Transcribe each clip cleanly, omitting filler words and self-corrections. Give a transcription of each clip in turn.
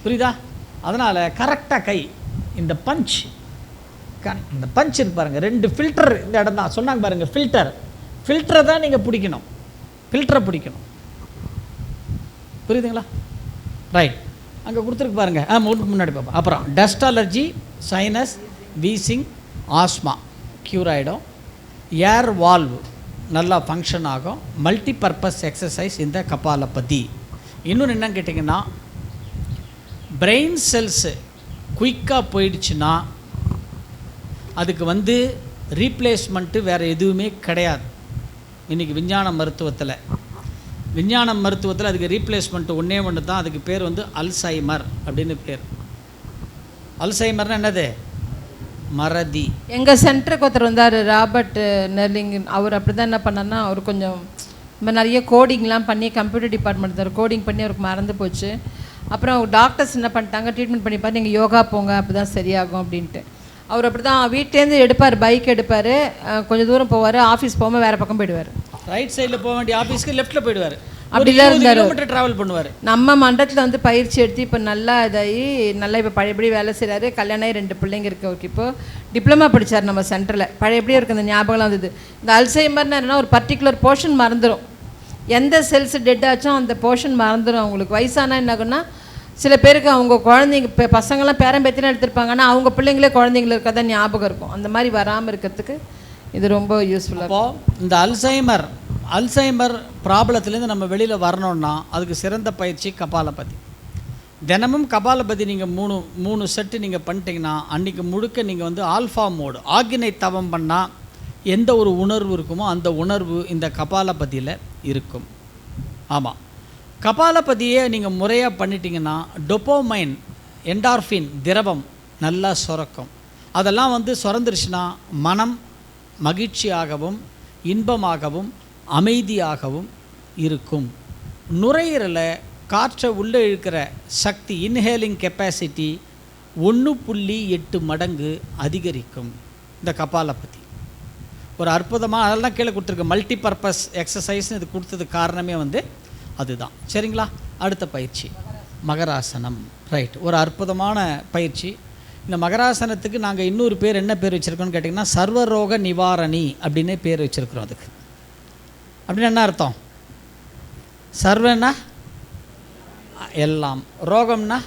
புரியுதா? அதனால் கரெக்டாக கை இந்த பஞ்ச் இந்த பஞ்ச் இருக்கு பாருங்கள், 2 ஃபில்டர் இந்த இடம் தான் சொன்னாங்க பாருங்கள். ஃபில்டரை தான் நீங்கள் பிடிக்கணும், ஃபில்டரை பிடிக்கணும். புரியுதுங்களா? ரைட், அங்கே கொடுத்துருக்கு பாருங்கள். முன்னாடி பார்ப்போம். அப்புறம் dust allergy, sinus, wheezing, asthma cure ஆகிடும். ஏர் வால்வ் நல்லா ஃபங்க்ஷன் ஆகும். மல்டி பர்பஸ் எக்ஸசைஸ் இந்த கபாலபதி. இன்னொன்று என்னன்னு கேட்டிங்கன்னா, பிரெயின் செல்ஸு குயிக்காக போயிடுச்சுன்னா அதுக்கு ரீப்ளேஸ்மெண்ட்டு வேறு எதுவுமே கிடையாது. இன்றைக்கி விஞ்ஞான மருத்துவத்தில் அதுக்கு ரீப்ளேஸ்மெண்ட்டு ஒன்று தான். அதுக்கு பேர் அல்சைமர் அப்படின்னு பேர். அல்சைமர்னா என்னது? மறதி. எங்கள் சென்டருக்கு ஒருத்தர் வந்தார், ராபர்ட் நெர்லிங். அவர் அப்படி தான் என்ன பண்ணார்னா, அவர் கொஞ்சம் நிறைய கோடிங்லாம் பண்ணி கம்ப்யூட்டர் டிபார்ட்மெண்ட் தான் கோடிங் பண்ணி அவருக்கு மறந்து போச்சு. அப்புறம் டாக்டர்ஸ் என்ன பண்ணிட்டாங்க, ட்ரீட்மெண்ட் பண்ணிப்பார், நீங்கள் யோகா போங்க அப்படி தான் சரியாகும் அப்படின்ட்டு. அவர் அப்படி தான் வீட்டிலேருந்து எடுப்பார், பைக் எடுப்பார், கொஞ்சம் தூரம் போவார், ஆஃபீஸ் போகாமல் வேறு பக்கம் போயிடுவார். ரைட் சைடில் போக வேண்டிய ஆஃபீஸ்க்கு லெஃப்ட்டில் போயிடுவார். அப்படிலாம் இருந்தார். ட்ராவல் பண்ணுவார். நம்ம மண்டலத்தில் பயிற்சி எடுத்து இப்போ நல்லா இதாகி நல்லா இப்போ பழையபடி வேலை செய்கிறாரு. கல்யாணம் 2 பிள்ளைங்க இருக்குது அவருக்கு. இப்போது டிப்ளமா படித்தார் நம்ம சென்டரில். பழையபடியும் இருக்குது, அந்த ஞாபகம்லாம் வந்தது. இந்த அல்சைமர்னா என்னென்னா, ஒரு பர்டிகுலர் போர்ஷன் மறந்துடும். எந்த செல்ஸ் டெட் ஆச்சும் அந்த போர்ஷன் மறந்துடும். அவங்களுக்கு வயசானா என்ன ஆகுன்னா, சில பேருக்கு அவங்க குழந்தைங்க இப்போ பசங்களாம் பேரம்பேத்தினா எடுத்திருப்பாங்க, ஆனால் அவங்க பிள்ளைங்களே குழந்தைங்கள இருக்கா தான் ஞாபகம் இருக்கும். அந்த மாதிரி வராமல் இருக்கிறதுக்கு இது ரொம்ப யூஸ்ஃபுல்லாக இருக்கும். இந்த அல்சைமர் ப்ராப்ளத்துலேருந்து நம்ம வெளியில் வரணுன்னா அதுக்கு சிறந்த பயிற்சி கபாலபதி. தினமும் கபாலபதி நீங்கள் 3 செட்டு நீங்கள் பண்ணிட்டீங்கன்னா அன்றைக்கி முழுக்க நீங்கள் ஆல்ஃபா மோடு ஆக்கினை தவம் பண்ணால் எந்த ஒரு உணர்வு இருக்குமோ அந்த உணர்வு இந்த கபாலபதியில் இருக்கும். ஆமாம், கபாலபதியை நீங்கள் முறையாக பண்ணிட்டீங்கன்னா டொப்போமைன், என்டார்ஃபின் திரவம் நல்லா சுரக்கும். அதெல்லாம் சுரந்துருச்சுன்னா மனம் மகிழ்ச்சியாகவும் இன்பமாகவும் அமைதியாகவும் இருக்கும். நுரையீரலை காற்றை உள்ளே இழுக்கிற சக்தி, இன்ஹேலிங் கெப்பாசிட்டி 1.8 மடங்கு அதிகரிக்கும் இந்த கபாலபதி. ஒரு அற்புதமாக அதெல்லாம் கீழே கொடுத்துருக்கு. மல்டி பர்பஸ் எக்ஸசைஸ்னு இது கொடுத்தது காரணமே அதுதான். சரிங்களா? அடுத்த பயிற்சி மகராசனம். ரைட், ஒரு அற்புதமான பயிற்சி. இந்த மகராசனத்துக்கு நாங்கள் இன்னொரு பேர் என்ன பேர் வச்சுருக்கோன்னு கேட்டிங்கன்னா, சர்வரோக நிவாரணி அப்படின்னே பேர் வச்சுருக்குறோம். அதுக்கு அப்படின்னு என்ன அர்த்தம்? சர்வன்னா எல்லாம், ரோகம்னா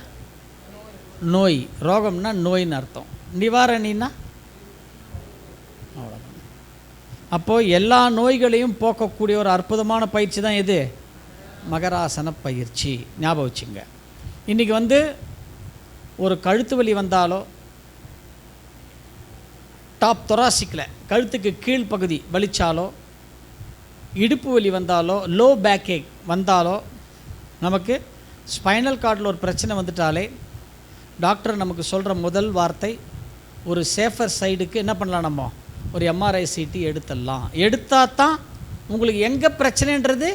நோய், ரோகம்னா நோயின்னு அர்த்தம், நிவாரணின்னா அவ்வளோதான். அப்போது எல்லா நோய்களையும் போக்கக்கூடிய ஒரு அற்புதமான பயிற்சி தான் எது? மகராசன பயிற்சி. ஞாபகம் வச்சுங்க. இன்றைக்கி ஒரு கழுத்து வலி வந்தாலோ, டாப் தொராசிக்கில் கழுத்துக்கு கீழ்ப்பகுதி வலிச்சாலோ, இடுப்பு வலி வந்தாலோ, லோ பேக் ஏக் வந்தாலோ, நமக்கு ஸ்பைனல் கார்டில் ஒரு பிரச்சனை வந்துட்டாலே டாக்டர் நமக்கு சொல்கிற முதல் வார்த்தை, ஒரு சேஃபர் சைடுக்கு என்ன பண்ணலாம், நம்ம ஒரு எம்ஆர்ஐ சிடி எடுத்துடலாம். எடுத்தால் தான் உங்களுக்கு எங்கே பிரச்சனைன்றது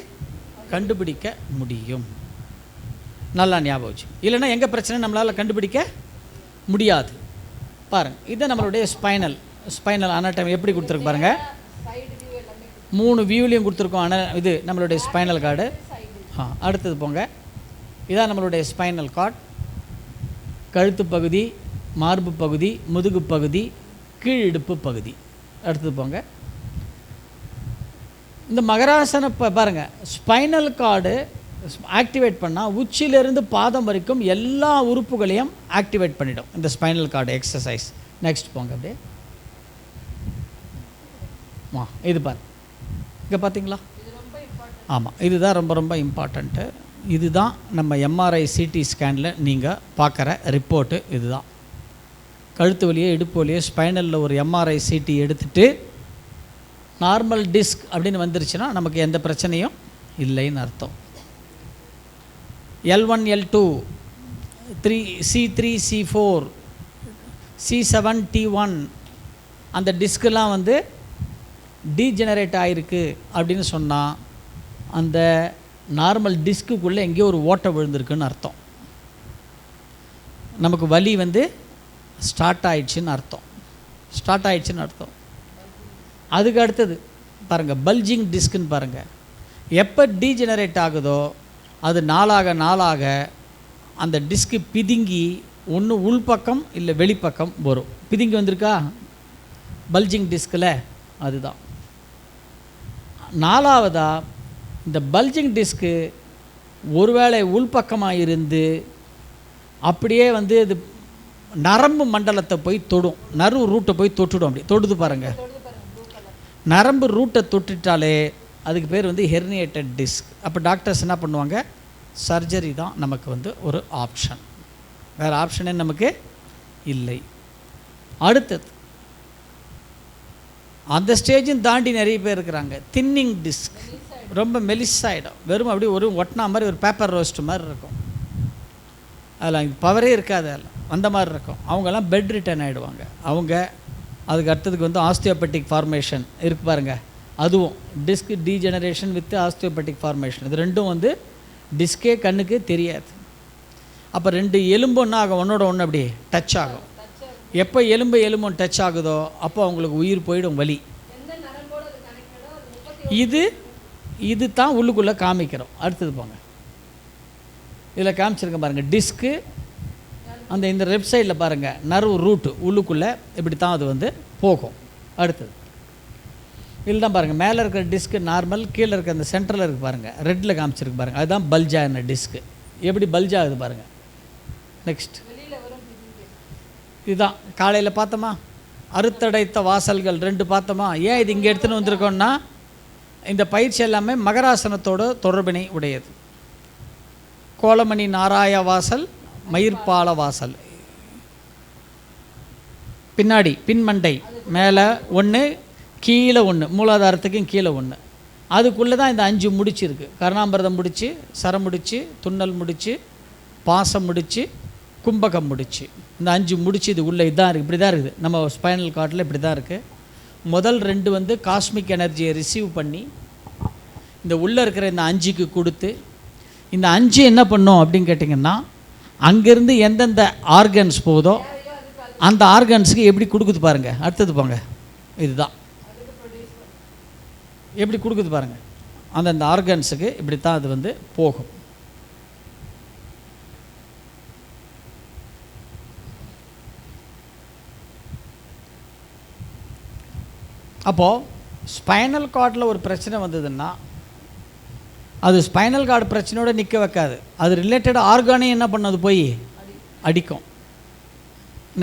கண்டுபிடிக்க முடியும். நல்லா ஞாபகம் வச்சு. இல்லைன்னா எங்கே பிரச்சனை நம்மளால் கண்டுபிடிக்க முடியாது. பாருங்கள், இது நம்மளுடைய ஸ்பைனல் அனாட்டமி எப்படி கொடுத்துருக்கு பாருங்கள். 3 வியூலையும் கொடுத்துருக்கோம். இது நம்மளுடைய ஸ்பைனல் கார்டு. அடுத்தது போங்க. இதான் நம்மளுடைய ஸ்பைனல் கார்டு. கழுத்து பகுதி, மார்பு பகுதி, முதுகு பகுதி, கீழ் இடுப்பு பகுதி. அடுத்தது போங்க. இந்த மகராசன பாருங்கள், ஸ்பைனல் கார்டு ஆக்டிவேட் பண்ணால் உச்சியிலிருந்து பாதம் வரைக்கும் எல்லா உறுப்புகளையும் ஆக்டிவேட் பண்ணிடும் இந்த ஸ்பைனல் கார்டு எக்ஸசைஸ். நெக்ஸ்ட் போங்க. அப்படியே இது பாரு, இங்கே பார்த்தீங்களா? ஆமாம், இதுதான் ரொம்ப ரொம்ப இம்பார்ட்டண்ட்டு. இதுதான் நம்ம எம்ஆர்ஐ சிடி ஸ்கேனில் நீங்கள் பார்க்குற ரிப்போர்ட்டு. இதுதான் கழுத்து வலியோ இடுப்பு வலியோ ஸ்பைனலில் ஒரு எம்ஆர்ஐ சிடி எடுத்துகிட்டு நார்மல் டிஸ்க் அப்படின்னு வந்துருச்சுன்னா நமக்கு எந்த பிரச்சனையும் இல்லைன்னு அர்த்தம். L1 L2 C3 C4 C7 T1 அந்த டிஸ்கெல்லாம் டீஜெனரேட் ஆகிருக்கு அப்படின்னு சொன்னால் அந்த நார்மல் டிஸ்க்குள்ளே எங்கேயோ ஒரு ஓட்டை விழுந்திருக்குன்னு அர்த்தம். நமக்கு வலி ஸ்டார்ட் ஆயிடுச்சுன்னு அர்த்தம். அதுக்கு அடுத்தது பாருங்கள், பல்ஜிங் டிஸ்க்குன்னு பாருங்கள். எப்போ டீஜெனரேட் ஆகுதோ அது நாளாக அந்த டிஸ்க்கு பிதுங்கி ஒன்று உள்பக்கம் இல்லை வெளிப்பக்கம் வரும். பிதுங்கி வந்திருக்கா பல்ஜிங் டிஸ்கில், அதுதான். 4வதாக இந்த பல்ஜிங் டிஸ்க்கு ஒருவேளை உள்பக்கமாக இருந்து அப்படியே வந்து இது நரம்பு மண்டலத்தை போய் தொடும், நர்வு ரூட்டை போய் தொட்டுடும். அப்படி தொடுது பாருங்கள். நரம்பு ரூட்டை தொட்டுட்டாலே அதுக்கு பேர் வந்து ஹெர்னியேட்டட் டிஸ்க். அப்போ டாக்டர்ஸ் என்ன பண்ணுவாங்க, சர்ஜரி தான் நமக்கு வந்து ஒரு ஆப்ஷன், வேறு ஆப்ஷனே நமக்கு இல்லை. அடுத்தது அந்த ஸ்டேஜும் தாண்டி நிறைய பேர் இருக்கிறாங்க. தின்னிங் டிஸ்க், ரொம்ப மெலிசாயிடும், வெறும் அப்படி ஒரு ஒட்டினா மாதிரி ஒரு பேப்பர் ரோஸ்ட் மாதிரி இருக்கும், அதில் பவரே இருக்காது, அதில் அந்த மாதிரி இருக்கும். அவங்கெல்லாம் பெட் ரிட்டர்ன் ஆகிடுவாங்க. அவங்க அதுக்கு அடுத்ததுக்கு வந்து ஆஸ்தியோபெட்டிக் ஃபார்மேஷன் இருக்கு பாருங்கள், அதுவும் டிஸ்க் டீஜெனரேஷன் வித் ஆஸ்தியோபெட்டிக் ஃபார்மேஷன், இது ரெண்டும் வந்து டிஸ்கே கண்ணுக்கு தெரியாது. அப்போ 2 எலும்பு ஒன்றா ஆகும், ஒன்றோட ஒன்று அப்படி டச் ஆகும். எப்போ எலும்பும் டச் ஆகுதோ அப்போ அவங்களுக்கு உயிர் போயிடும், வலி. இது தான் உள்ளுக்குள்ளே காமிக்கிறோம். அடுத்தது போங்க, இதில் காமிச்சிருக்கேன் பாருங்கள், டிஸ்க்கு அந்த இந்த லெஃப்ட் சைடில் பாருங்கள், நர்வு ரூட்டு உள்ளுக்குள்ளே இப்படி தான் அது வந்து போகும். அடுத்தது இதில் தான் பாருங்கள், மேலே இருக்கிற டிஸ்க்கு நார்மல், கீழே இருக்க அந்த சென்டரில் இருக்குது பாருங்கள், ரெட்டில் காமிச்சிருக்கு பாருங்கள், அதுதான் பல்ஜான டிஸ்க்கு. எப்படி பல்ஜாகுது பாருங்கள். நெக்ஸ்ட் இதுதான் காலையில் பார்த்தோமா, அறுத்தடைத்த வாசல்கள் 2 பார்த்தோமா. ஏன் இது இங்கே எடுத்துன்னு வந்திருக்கோன்னா, இந்த பயிற்சி எல்லாமே மகராசனத்தோட தொடர்பினை உடையது. கோலமணி நாராய வாசல், மயிர்பால வாசல், பின்னாடி பின்மண்டை மேலே ஒன்று, கீழே ஒன்று, மூலாதாரத்துக்கும் கீழே ஒன்று. அதுக்குள்ளே தான் இந்த 5 முடிச்சு இருக்குது. கருணாமிரதம் முடிச்சு, சரம் முடிச்சு, துண்ணல் முடிச்சு, பாசம் முடிச்சு, கும்பகம் முடிச்சு. இந்த 5 முடிச்சு இது உள்ளே இதுதான் இருக்குது, இப்படி தான் இருக்குது. நம்ம ஸ்பைனல் கார்டில் இப்படி தான் இருக்குது. முதல் 2 வந்து காஸ்மிக் எனர்ஜியை ரிசீவ் பண்ணி இந்த உள்ளே இருக்கிற இந்த 5க்கு கொடுத்து, இந்த 5 என்ன பண்ணும் அப்படின்னு கேட்டிங்கன்னா, அங்கேருந்து எந்தெந்த ஆர்கன்ஸ் போகுதோ அந்த ஆர்கன்ஸுக்கு எப்படி கொடுக்குது பாருங்கள். அடுத்தது போங்க, இதுதான் எப்படி கொடுக்குது பாருங்கள். அந்தந்த ஆர்கன்ஸுக்கு இப்படி தான் அது வந்து போகும். அப்போது ஸ்பைனல் கார்டில் ஒரு பிரச்சனை வந்ததுன்னா அது ஸ்பைனல் கார்டு பிரச்சனையோடு நிற்க வைக்காது, அது ரிலேட்டட் ஆர்கானையும் என்ன பண்ணது போய் அடிக்கும்.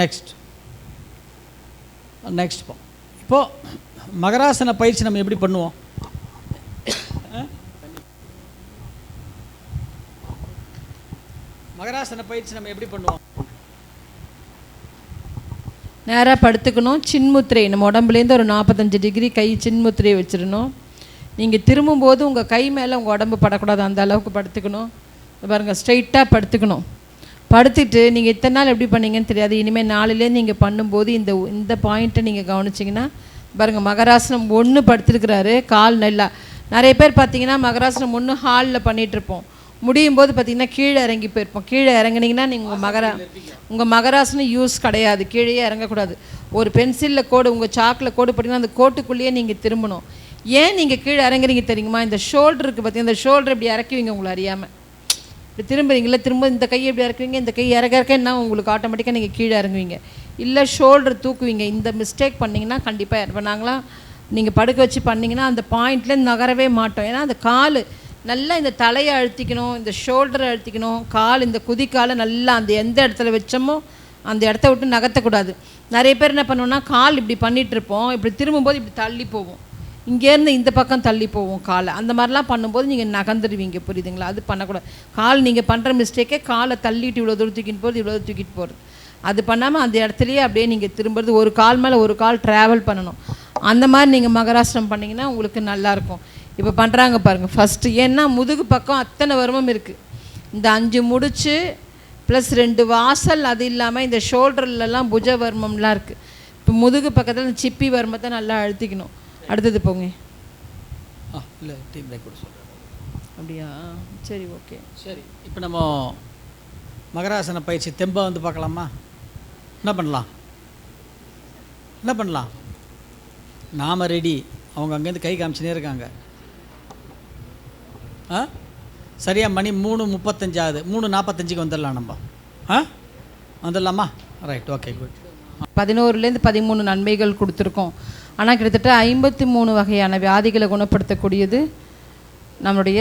நெக்ஸ்ட் இப்போது மகராசன பயிற்சி நம்ம எப்படி பண்ணுவோம்? மகராசன பயிற்சி நம்ம எப்படி பண்ணுவோம்? நேராக படுத்துக்கணும். சின்முத்திரை நம்ம உடம்புலேருந்து ஒரு 45 டிகிரி கை சின்முத்திரையை வச்சிடணும். நீங்கள் திரும்பும்போது உங்கள் கை மேலே உங்கள் உடம்பு படக்கூடாது, அந்த அளவுக்கு படுத்துக்கணும். பாருங்கள், ஸ்ட்ரைட்டாக படுத்துக்கணும். படுத்துட்டு நீங்கள் இத்தனை நாள் எப்படி பண்ணீங்கன்னு தெரியாது, இனிமேல் நாளிலேருந்து நீங்கள் பண்ணும்போது இந்த பாயிண்ட்டை நீங்கள் கவனிச்சிங்கன்னா பாருங்கள், மகராசனம் 1 படுத்துருக்கிறாரு, கால் நல்லா. நிறைய பேர் பார்த்தீங்கன்னா மகராசனம் 1 ஹாலில் பண்ணிகிட்ருப்போம், முடியும் போது பார்த்திங்கன்னா கீழே இறங்கி போயிருப்போம். கீழே இறங்குனீங்கன்னா நீங்கள் உங்கள் மகராசனம் யூஸ் கிடையாது, கீழே இறங்கக்கூடாது. ஒரு பென்சிலில் கோடு, உங்கள் சாக்கில் கோடு போட்டிங்கன்னா அந்த கோட்டுக்குள்ளேயே நீங்கள் திரும்பணும். ஏன் நீங்கள் கீழே இறங்குறீங்க தெரியுமா? இந்த ஷோல்டருக்கு பார்த்தீங்கன்னா, இந்த ஷோல்டர் இப்படி இறக்குவீங்க உங்களை அறியாமல், இப்படி திரும்புறீங்களா, திரும்ப இந்த கையை எப்படி இறக்குவீங்க, இந்த கை இறக்க என்ன உங்களுக்கு ஆட்டோமேட்டிக்காக நீங்கள் கீழே இறங்குவீங்க. இல்லை ஷோல்டர் தூக்குவீங்க. இந்த மிஸ்டேக் பண்ணிங்கன்னா கண்டிப்பாக இப்போ நாங்களாம் நீங்கள் படுக்க வச்சு பண்ணிங்கன்னா அந்த பாயிண்ட்லேருந்து நகரவே மாட்டோம். ஏன்னா அந்த கால் நல்லா, இந்த தலையை அழுத்திக்கணும், இந்த ஷோல்டரை அழுத்திக்கணும், கால் இந்த குதிக்காலை நல்லா அந்த எந்த இடத்துல வச்சோமோ அந்த இடத்த விட்டு நகர்த்தக்கூடாது. நிறைய பேர் என்ன பண்ணுவோன்னா, கால் இப்படி பண்ணிகிட்ருப்போம், இப்படி திரும்பும்போது இப்படி தள்ளி போவோம், இங்கேருந்து இந்த பக்கம் தள்ளி போவோம் காலை. அந்த மாதிரிலாம் பண்ணும்போது நீங்கள் நகர்ந்துடுவீங்க, புரியுதுங்களா? அது பண்ணக்கூடாது. கால் நீங்கள் பண்ணுற மிஸ்டேக்கே காலை தள்ளிட்டு இவ்வளோ தூரம் தூக்கிட்டு போகிறது, இவ்வளோ தூக்கிட்டு போகிறது, அது பண்ணாமல் அந்த இடத்துலையே அப்படியே நீங்கள் திரும்புறது, ஒரு கால் மேலே ஒரு கால் ட்ராவல் பண்ணணும். அந்த மாதிரி நீங்கள் மகராசனம் பண்ணிங்கன்னா உங்களுக்கு நல்லாயிருக்கும். இப்போ பண்ணுறாங்க பாருங்கள் ஃபஸ்ட்டு. ஏன்னா முதுகு பக்கம் அத்தனை வருமம் இருக்குது. இந்த 5 முடிச்சு ப்ளஸ் 2 வாசல், அது இல்லாமல் இந்த ஷோல்டர்லலாம் புஜ வர்மம்லாம் இருக்குது. இப்போ முதுகு பக்கத்தில் இந்த சிப்பி வர்மத்தை நல்லா அழுத்திக்கணும். அடுத்தது போங்க. இல்லை டீம் பிரேக் கூட சொல்கிறேன். அப்படியா? சரி, ஓகே, சரி. இப்போ நம்ம மகராசன பயிற்சி தெம்பா வந்து பார்க்கலாமா? என்ன பண்ணலாம்? நாம் ரெடி. அவங்க அங்கேருந்து கை காமிச்சுனே இருக்காங்க. சரியாக மணி 3:35 ஆகுது. 3:45க்கு வந்துடலாம் நம்ம. வந்துடலாமா? Right, okay, good. 11லேருந்து 13 நன்மைகள் கொடுத்துருக்கோம். ஆனால் கிட்டத்தட்ட 53 வகையான வியாதிகளை குணப்படுத்தக்கூடியது நம்மளுடைய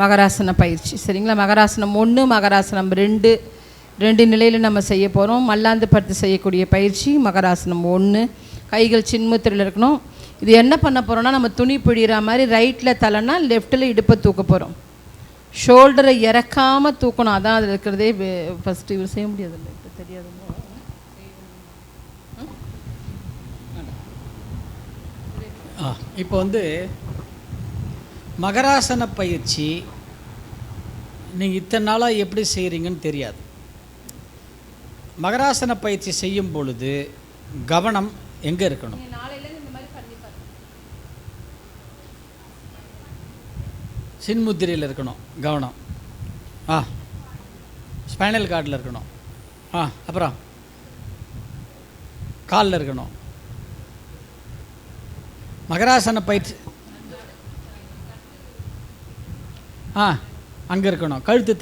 மகராசன பயிற்சி. சரிங்களா? மகராசனம் 1, மகராசனம் 2 நிலையில் நம்ம செய்ய போகிறோம். மல்லாந்து படுத்து செய்யக்கூடிய பயிற்சி மகராசனம் 1. கைகள் சின்முத்திரையில் இருக்கணும். இது என்ன பண்ண போகிறோம்னா, நம்ம துணி பிழிகிற மாதிரி ரைட்டில் தலைனா லெஃப்ட்டில் இடுப்பை தூக்க போகிறோம். ஷோல்டரை இறக்காமல் தூக்கணும். அதான் அதில் இருக்கிறதே. ஃபஸ்ட்டு இவர் செய்ய முடியாதுல்ல, இப்போ தெரியாது. இப்போ வந்து மகராசன பயிற்சி நீங்கள் இத்தனை நாளாக எப்படி செய்கிறீங்கன்னு தெரியாது. மகராசன பயிற்சி செய்யும் பொழுது கவனம் எங்கே இருக்கணும்? சின்முத்திரையில் இருக்கணும் கவனம். ஸ்பைனல் கார்டில் இருக்கணும். அப்புறம் காலில் இருக்கணும். மகராசன பயிற்சி அங்கே இருக்கணும். கழுத்து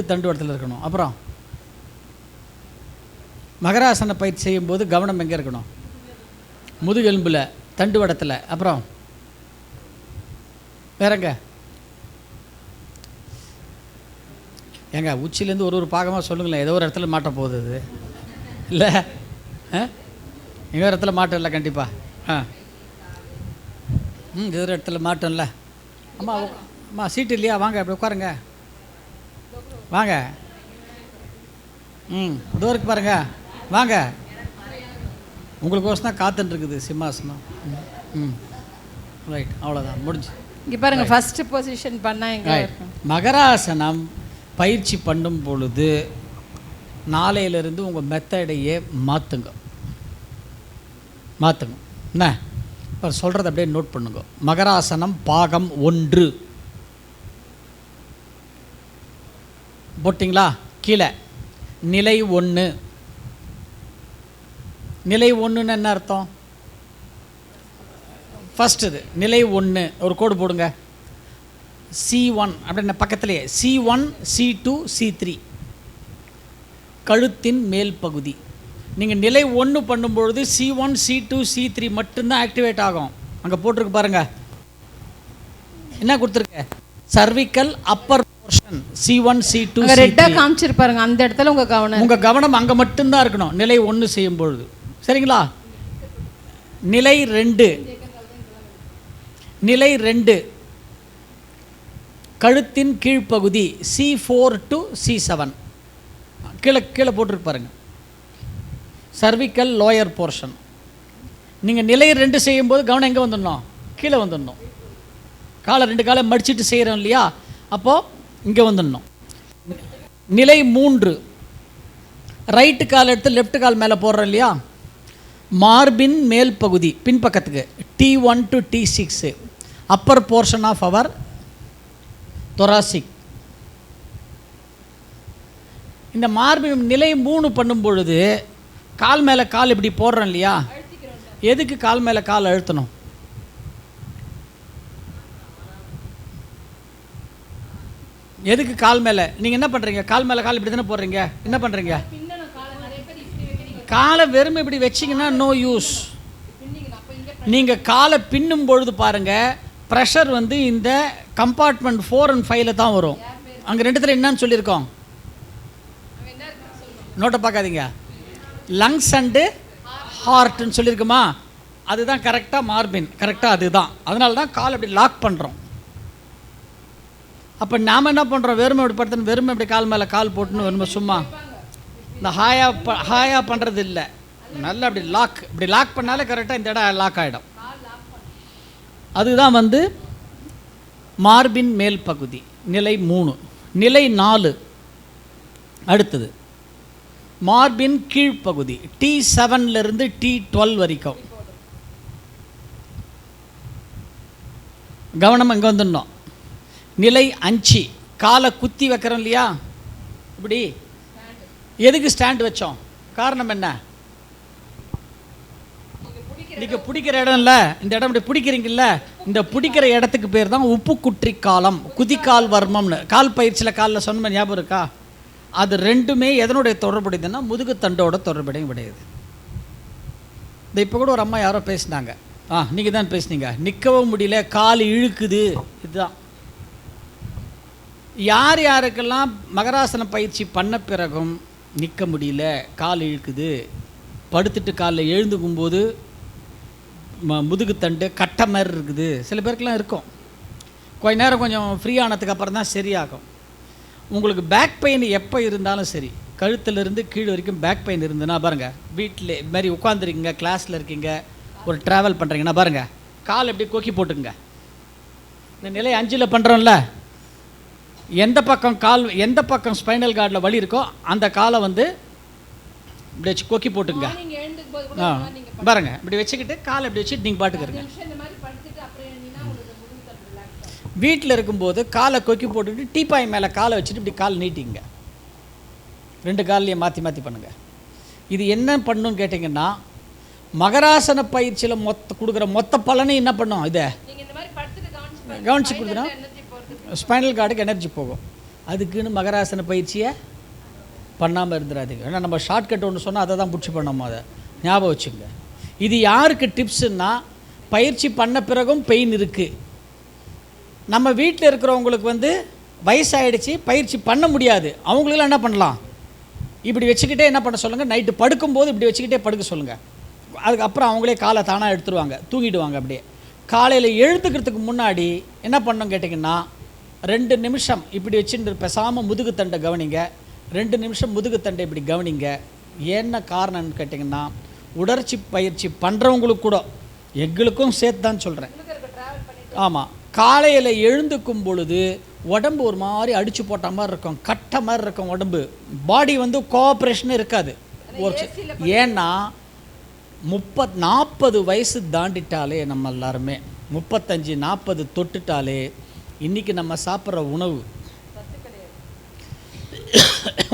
தண்டு இடத்துல இருக்கணும். அப்புறம் மகராசன பயிற்சி செய்யும்போது கவனம் எங்கே இருக்கணும்? முதுகெலும்பில், தண்டு வடத்தில். அப்புறம் வேறங்க ஏங்க உச்சிலேருந்து ஒரு பாகமாக சொல்லுங்களேன். ஏதோ ஒரு இடத்துல மாட்ட போகுது அது இல்லை? எங்கே ஒரு இடத்துல மாட்டம் இல்லை கண்டிப்பாக. ஏதோ ஒரு இடத்துல மாட்டோம்ல. அம்மா சீட்டு இல்லையா? வாங்க அப்படி உட்காருங்க. வாங்க. டோருக்கு பாருங்க. வாங்க. உங்களுக்கோசம் தான் காத்துட்டுருக்குது சிம்மாசனம். ரைட், அவ்வளோதான், முடிஞ்சு. இங்கே பாருங்கள், ஃபஸ்ட்டு பொசிஷன் பண்ணால் எங்கே? மகராசனம் பயிற்சி பண்ணும் பொழுது நாளையிலிருந்து உங்கள் மெத்தடையே மாற்றுங்க. என்ன இப்போ சொல்கிறத அப்படியே நோட் பண்ணுங்க. மகராசனம் பாகம் 1 போட்டிங்களா? கீழே நிலை 1. நிலை 1ன்னு என்ன அர்த்தம்? ஃபஸ்ட்டு இது நிலை 1. ஒரு கோடு போடுங்க. C1 அப்படின்னா பக்கத்துலேயே C1, C2, C3 கழுத்தின் மேல் பகுதி. நீங்கள் நிலை 1 பண்ணும்பொழுது C1, C2, C3 மட்டும்தான் ஆக்டிவேட் ஆகும். அங்கே போட்டிருக்கு பாருங்க, என்ன கொடுத்துருக்க? Cervical Appar portion C1, C2, C3 ரெட்டாக காமிச்சிருப்பாருங்க. அந்த இடத்துல உங்கள் கவனம் அங்கே மட்டும்தான் இருக்கணும் நிலை 1 செய்யும் பொழுது. சரிங்களா? நிலை 2 கழுத்தின் கீழ்ப்பகுதி C4 to C7 கீழே போட்டிருக்கு பாருங்க. Cervical lower portion. நீங்கள் நிலை 2 செய்யும்போது கவனம் எங்கே வந்துடணும்? கீழே வந்துடணும். காலை 2 காலை மடிச்சுட்டு செய்கிறோம் இல்லையா? அப்போது இங்கே வந்துடணும். நிலை 3 ரைட்டு கால் எடுத்து லெஃப்ட் கால் மேலே போடுறோம் இல்லையா? மார்பின் மேல் பகுதி பின்பக்கத்துக்கு T1 to T6 upper portion of your thoracic. இந்த மார்பின் நிலை 3 பண்ணும் பொழுது கால் மேலே கால் இப்படி போடுறோம் இல்லையா? எதுக்கு கால் மேலே கால் அழுத்தணும்? எதுக்கு கால் மேலே? நீங்கள் என்ன பண்ணுறீங்க? கால் மேலே கால் இப்படி தானே போடுறீங்க. என்ன பண்ணுறீங்க? காலை வெறுமை இப்படி வச்சிங்கன்னா நோ யூஸ். நீங்கள் காலை பின்னும் பொழுது பாருங்கள், ப்ரெஷர் வந்து இந்த கம்பார்ட்மெண்ட் 4 and 5 தான் வரும். அங்கே 2த்துல என்னன்னு சொல்லியிருக்கோம்? நோட்டை பார்க்காதீங்க. லங்ஸ் அண்டு ஹார்ட்னு சொல்லியிருக்குமா? அதுதான் கரெக்டாக மார்பின், கரெக்டாக அதுதான். அதனால தான் கால் அப்படி லாக் பண்ணுறோம். அப்போ நாம் என்ன பண்ணுறோம்? வெறுமை இப்படி படுத்துன்னு வெறுமை இப்படி கால் மேலே கால் போட்டுன்னு வெறுமை சும்மா இந்த ஹாயாக பண்ணுறது இல்லை. நல்லா அப்படி இப்படி லாக் பண்ணாலே கரெக்டாக இந்த இடம் லாக் ஆகிடும். அதுதான் வந்து மார்பின் மேல் பகுதி நிலை 3. நிலை 4 அடுத்தது மார்பின் கீழ்ப்பகுதி T7லிருந்து T12 வரைக்கும். கவனம் அங்கே வந்துடணும். நிலை 5 காலை குத்தி வைக்கிறோம் இல்லையா? இப்படி எதுக்கு ஸ்டாண்ட் வச்சோம்? காரணம் என்ன? நீங்கள் பிடிக்கிற இடம் இல்லை, இந்த இடம் இப்படி பிடிக்கிறீங்கல்ல, இந்த பிடிக்கிற இடத்துக்கு பேர் தான் உப்பு குற்றி காலம், குதிக்கால் வர்மம்னு. கால் பயிற்சியில் காலில் சொன்ன ஞாபகம் இருக்கா? அது ரெண்டுமே எதனுடைய தொடர்புடையதுன்னா முதுகு தண்டோட தொடர்புடையும் விடையுது. இந்த இப்போ கூட ஒரு அம்மா யாரோ பேசினாங்க, நீங்கள் தான் பேசுனீங்க, நிற்கவும் முடியல, கால் இழுக்குது. இதுதான் யார் யாருக்கெல்லாம் மகராசன பயிற்சி பண்ண பிறகும் நிற்க முடியல, கால் இழுக்குது, படுத்துட்டு காலில் எழுந்துக்கும்போது முதுகுத்தண்டு கட்டை மாதிரி இருக்குது, சில பேருக்கெல்லாம் இருக்கும். கொஞ்ச நேரம் கொஞ்சம் ஃப்ரீ ஆனதுக்கு அப்புறம் தான் சரியாகும். உங்களுக்கு பேக் பெயின் எப்போ இருந்தாலும் சரி, கழுத்துலேருந்து கீழே வரைக்கும் பேக் பெயின் இருந்ததுன்னா பாருங்கள், வீட்டில் இது மாதிரி உட்காந்துருக்கீங்க, கிளாஸில் இருக்கீங்க, ஒரு ட்ராவல் பண்ணுறீங்கன்னா பாருங்கள், கால் எப்படி கொக்கி போட்டுங்க. இந்த நிலை 5 பண்ணுறோம்ல, எந்த பக்கம் ஸ்பைனல் கார்டில் வலி இருக்கோ அந்த காலை வந்து இப்படி வச்சு கொக்கி போட்டுங்க. பாருங்க, இப்படி வச்சுக்கிட்டு காலை இப்படி வச்சுட்டு நீங்கள் பாட்டுக்கிறங்க. வீட்டில் இருக்கும்போது காலை கொக்கி போட்டுட்டு டீப்பாய் மேலே காலை வச்சுட்டு இப்படி கால் நீட்டிங்க. 2 கால்லையும் மாற்றி மாற்றி பண்ணுங்கள். இது என்ன பண்ணுன்னு கேட்டிங்கன்னா, மகராசன பயிற்சியில் கொடுக்குற மொத்த பலனை என்ன பண்ணும், இதை கவனிச்சு கொடுத்தனா ஸ்பைனல் கார்டுக்கு எனர்ஜி போகும். அதுக்குன்னு மகராசன பயிற்சியை பண்ணாமல் இருந்துடாதீங்க. ஏன்னா நம்ம ஷார்ட்கட் ஒன்று சொன்னால் அதை தான் பிடிச்சி பண்ணோமோ, அதை ஞாபகம் வச்சுங்க. இது யாருக்கு டிப்ஸுன்னா, பயிற்சி பண்ண பிறகும் பெயின் இருக்குது, நம்ம வீட்டில் இருக்கிறவங்களுக்கு வந்து வயசாகிடுச்சு, பயிற்சி பண்ண முடியாது, அவங்களுக்கெல்லாம் என்ன பண்ணலாம், இப்படி வச்சுக்கிட்டே என்ன பண்ண சொல்லுங்கள், நைட்டு படுக்கும்போது இப்படி வச்சுக்கிட்டே படுக்க சொல்லுங்கள். அதுக்கப்புறம் அவங்களே காலை தானாக எடுத்துருவாங்க, தூங்கிடுவாங்க. அப்படியே காலையில் எழுத்துக்கிறதுக்கு முன்னாடி என்ன பண்ணணும் கேட்டிங்கன்னா, 2 நிமிஷம் இப்படி வச்சுட்டு பேசாமல் முதுகுத்தண்டை கவனிங்க. 2 நிமிஷம் முதுகுத்தண்டை இப்படி கவனிங்க. என்ன காரணம்னு கேட்டிங்கன்னா, உடற்சி பயிற்சி பண்ணுறவங்களுக்கு கூட, எங்களுக்கும் சேர்த்து தான் சொல்கிறேன். ஆமாம், காலையில் எழுந்துக்கும் பொழுது உடம்பு ஒரு மாதிரி அடித்து போட்ட மாதிரி இருக்கும், கட்ட மாதிரி இருக்கும் உடம்பு, பாடி வந்து கோஆப்ரேஷனே இருக்காது. ஏன்னா 30-40 வயசு தாண்டிட்டாலே, நம்ம எல்லாருமே 35-40 தொட்டுட்டாலே, இன்றைக்கி நம்ம சாப்பிட்ற உணவு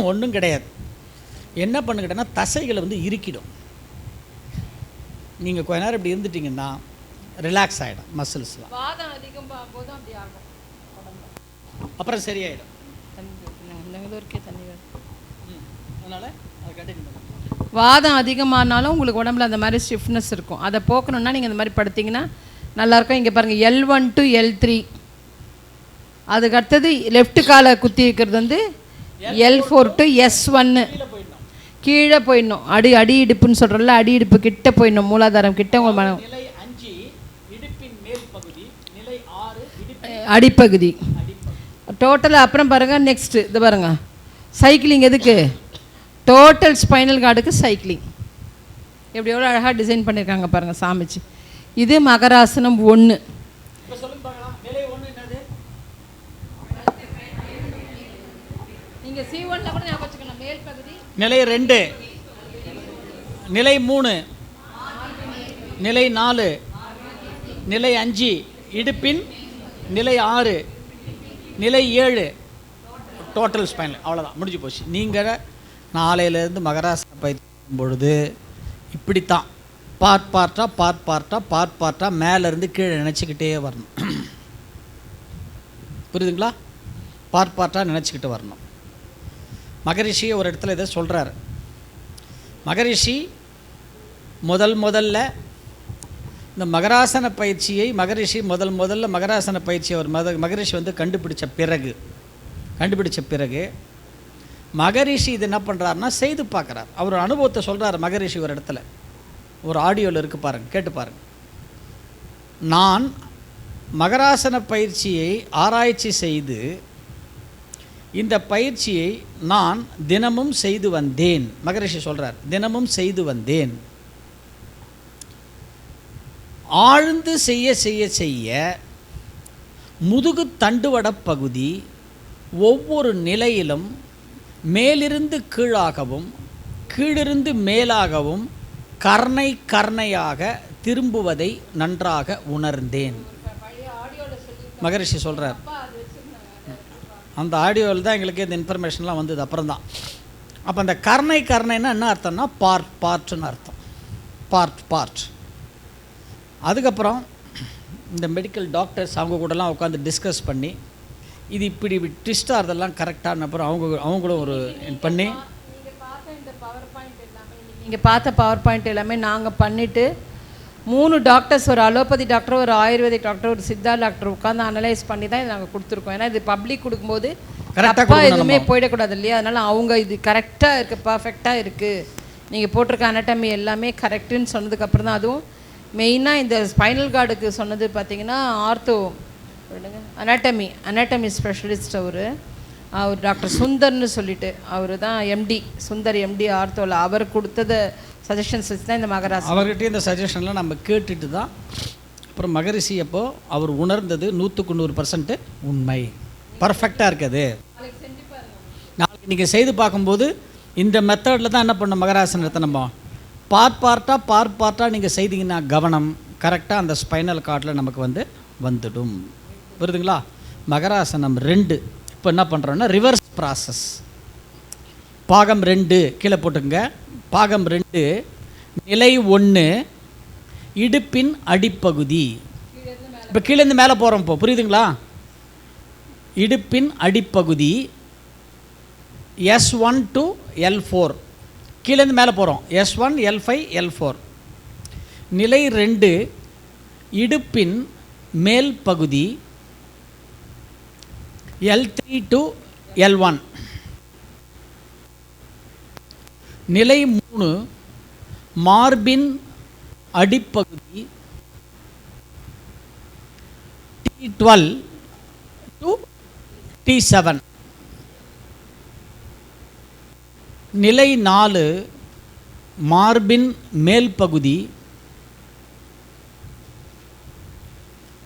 ஒன்றும் கிடையாது. என்ன பண்ணுக்கிட்டேன்னா, தசைகளை வந்து இறுக்கிடும். நீங்கள் கொஞ்ச நேரம் இப்படி இருந்துட்டிங்கன்னா ரிலாக்ஸ் ஆகிடும் மசில்ஸ்லாம், அப்புறம் சரியாயிடும். அதனால் அது கண்டினியூ பண்ணுங்க. வாதம் அதிகமானாலும் உங்களுக்கு உடம்புல அந்த மாதிரி ஸ்டிஃப்னஸ் இருக்கும். அதை போக்கணுன்னா நீங்கள் இந்த மாதிரி படுத்திங்கன்னா நல்லாயிருக்கும். இங்கே பாருங்கள், L1 to L3. அதுக்கு அடுத்தது லெஃப்ட் காலை குத்தி வைக்கிறது வந்து L4 to S1. கீழே போயிடணும், அடி இடுப்புன்னு சொல்கிறோம்ல, அடி இடுப்பு கிட்ட போயிடணும், மூலாதாரம் கிட்ட. உங்கள் அடிப்பகுதி டோட்டலாக. அப்புறம் பாருங்கள், நெக்ஸ்ட்டு இது பாருங்கள், சைக்கிளிங். எதுக்கு? டோட்டல் ஸ்பைனல் கார்டுக்கு சைக்கிளிங். எப்படி எவ்வளோ அழகாக டிசைன் பண்ணியிருக்காங்க பாருங்கள் சாமிச்சு. இது மகராசனம் 1. நீங்கள் C1 கூட ஞாபகம் வச்சுக்கணும். மேல் பகுதி நிலை 2, நிலை 3, நிலை 4, நிலை 5 இடுப்பின், நிலை 6, நிலை 7 டோட்டல் ஸ்பைனல். அவ்வளோதான், முடிஞ்சு போச்சு. நீங்கள் நாளையிலேருந்து மகராசன பயிற்சி பொழுது இப்படித்தான் பார்ட் மேலேருந்து கீழே நினச்சிக்கிட்டே வரணும். புரியுதுங்களா? பார்ட்டாக நினச்சிக்கிட்டு வரணும். மகரிஷி ஒரு இடத்துல இதை சொல்கிறார். மகரிஷி முதல்ல இந்த மகராசன பயிற்சியை முதல்ல மகராசன பயிற்சியை ஒரு மகரிஷி வந்து கண்டுபிடிச்ச பிறகு மகரிஷி இது என்ன பண்ணுறாருன்னா, செய்து பார்க்குறார். அவர் அனுபவத்தை சொல்கிறார் மகரிஷி ஒரு இடத்துல, ஒரு ஆடியோவில் இருக்குது பாருங்கள், கேட்டு பாருங்கள். நான் மகராசன பயிற்சியை ஆராய்ச்சி செய்து இந்த பயிற்சியை நான் தினமும் செய்து வந்தேன். மகரிஷி சொல்கிறார், தினமும் செய்து வந்தேன். ஆழ்ந்து செய்ய செய்ய செய்ய முதுகு தண்டுவட பகுதி ஒவ்வொரு நிலையிலும் மேலிருந்து கீழாகவும் கீழிருந்து மேலாகவும் கர்ணையாக திரும்புவதை நன்றாக உணர்ந்தேன். மகரிஷி சொல்கிறார். அந்த ஆடியோவில் தான் எங்களுக்கு இந்த இன்ஃபர்மேஷன்லாம் வந்தது அப்புறம் தான். அப்போ அந்த கர்ணைன்னா என்ன அர்த்தம்னா, பார்ட்டுன்னு அர்த்தம். பார்ட். அதுக்கப்புறம் இந்த மெடிக்கல் டாக்டர்ஸ் அவங்க கூடலாம் உட்காந்து டிஸ்கஸ் பண்ணி இது இப்படி ட்விஸ்டாக இருந்தெல்லாம் கரெக்டான அப்புறம் அவங்களும் ஒரு பண்ணி நீங்கள் பார்த்த பவர் பாயிண்ட் எல்லாமே நாங்கள் பண்ணிவிட்டு 3 டாக்டர்ஸ், ஒரு அலோபதி டாக்டர், ஒரு ஆயுர்வேதிக் டாக்டர், ஒரு சித்தா டாக்டர் உட்காந்து அனலைஸ் பண்ணி தான் நாங்கள் கொடுத்துருக்கோம். ஏன்னா இது பப்ளிக் கொடுக்கும்போது கரெக்டாக எதுவுமே போயிடக்கூடாது இல்லையா? அதனால் அவங்க இது கரெக்டாக இருக்குது, பர்ஃபெக்டாக இருக்குது, நீங்கள் போட்டிருக்க அனாட்டமி எல்லாமே கரெக்டுன்னு சொன்னதுக்கப்புறம் தான், அதுவும் மெயினாக இந்த ஸ்பைனல் கார்டுக்கு சொன்னது பார்த்திங்கன்னா ஆர்த்தோ அனாட்டமி ஸ்பெஷலிஸ்ட் அவர் டாக்டர் சுந்தர்னு சொல்லிட்டு அவர் தான் எம்டி, சுந்தர் எம்டி ஆர்த்தோவில். அவர் கொடுத்தத சஜஷன்ஸ் வச்சு தான் இந்த மகராசி. அவர்கிட்ட இந்த சஜஷன்லாம் நம்ம கேட்டுட்டு தான் அப்புறம் மகரிஷி அப்போ அவர் உணர்ந்தது 100% உண்மை, பர்ஃபெக்டாக இருக்குது. நாளைக்கு நீங்கள் செய்து பார்க்கும்போது இந்த மெத்தடில் தான் என்ன பண்ண மகராசனத்தை நம்ம பார்ட்டாக நீங்கள் செய்தீங்கன்னா கவனம் கரெக்டாக அந்த ஸ்பைனல் கார்டில் நமக்கு வந்துடும். புரியுதுங்களா? மகராசனம் 2 இப்போ என்ன பண்ணுறோன்னா ரிவர்ஸ் ப்ராசஸ். பாகம் 2 கீழே போட்டுங்க. பாகம் 2 நிலை 1 இடுப்பின் அடிப்பகுதி. இப்போ கீழேருந்து மேலே போகிறோம். இப்போ புரியுதுங்களா? இடுப்பின் அடிப்பகுதி S1 to L4, கீழேருந்து மேலே போகிறோம். S1 L5 L4. நிலை 2 இடுப்பின் மேல் பகுதி L3 to L1. நிலை 3 மார்பின் அடிப்பகுதி T12 to T7. நிலை 4 மார்பின் மேல் பகுதி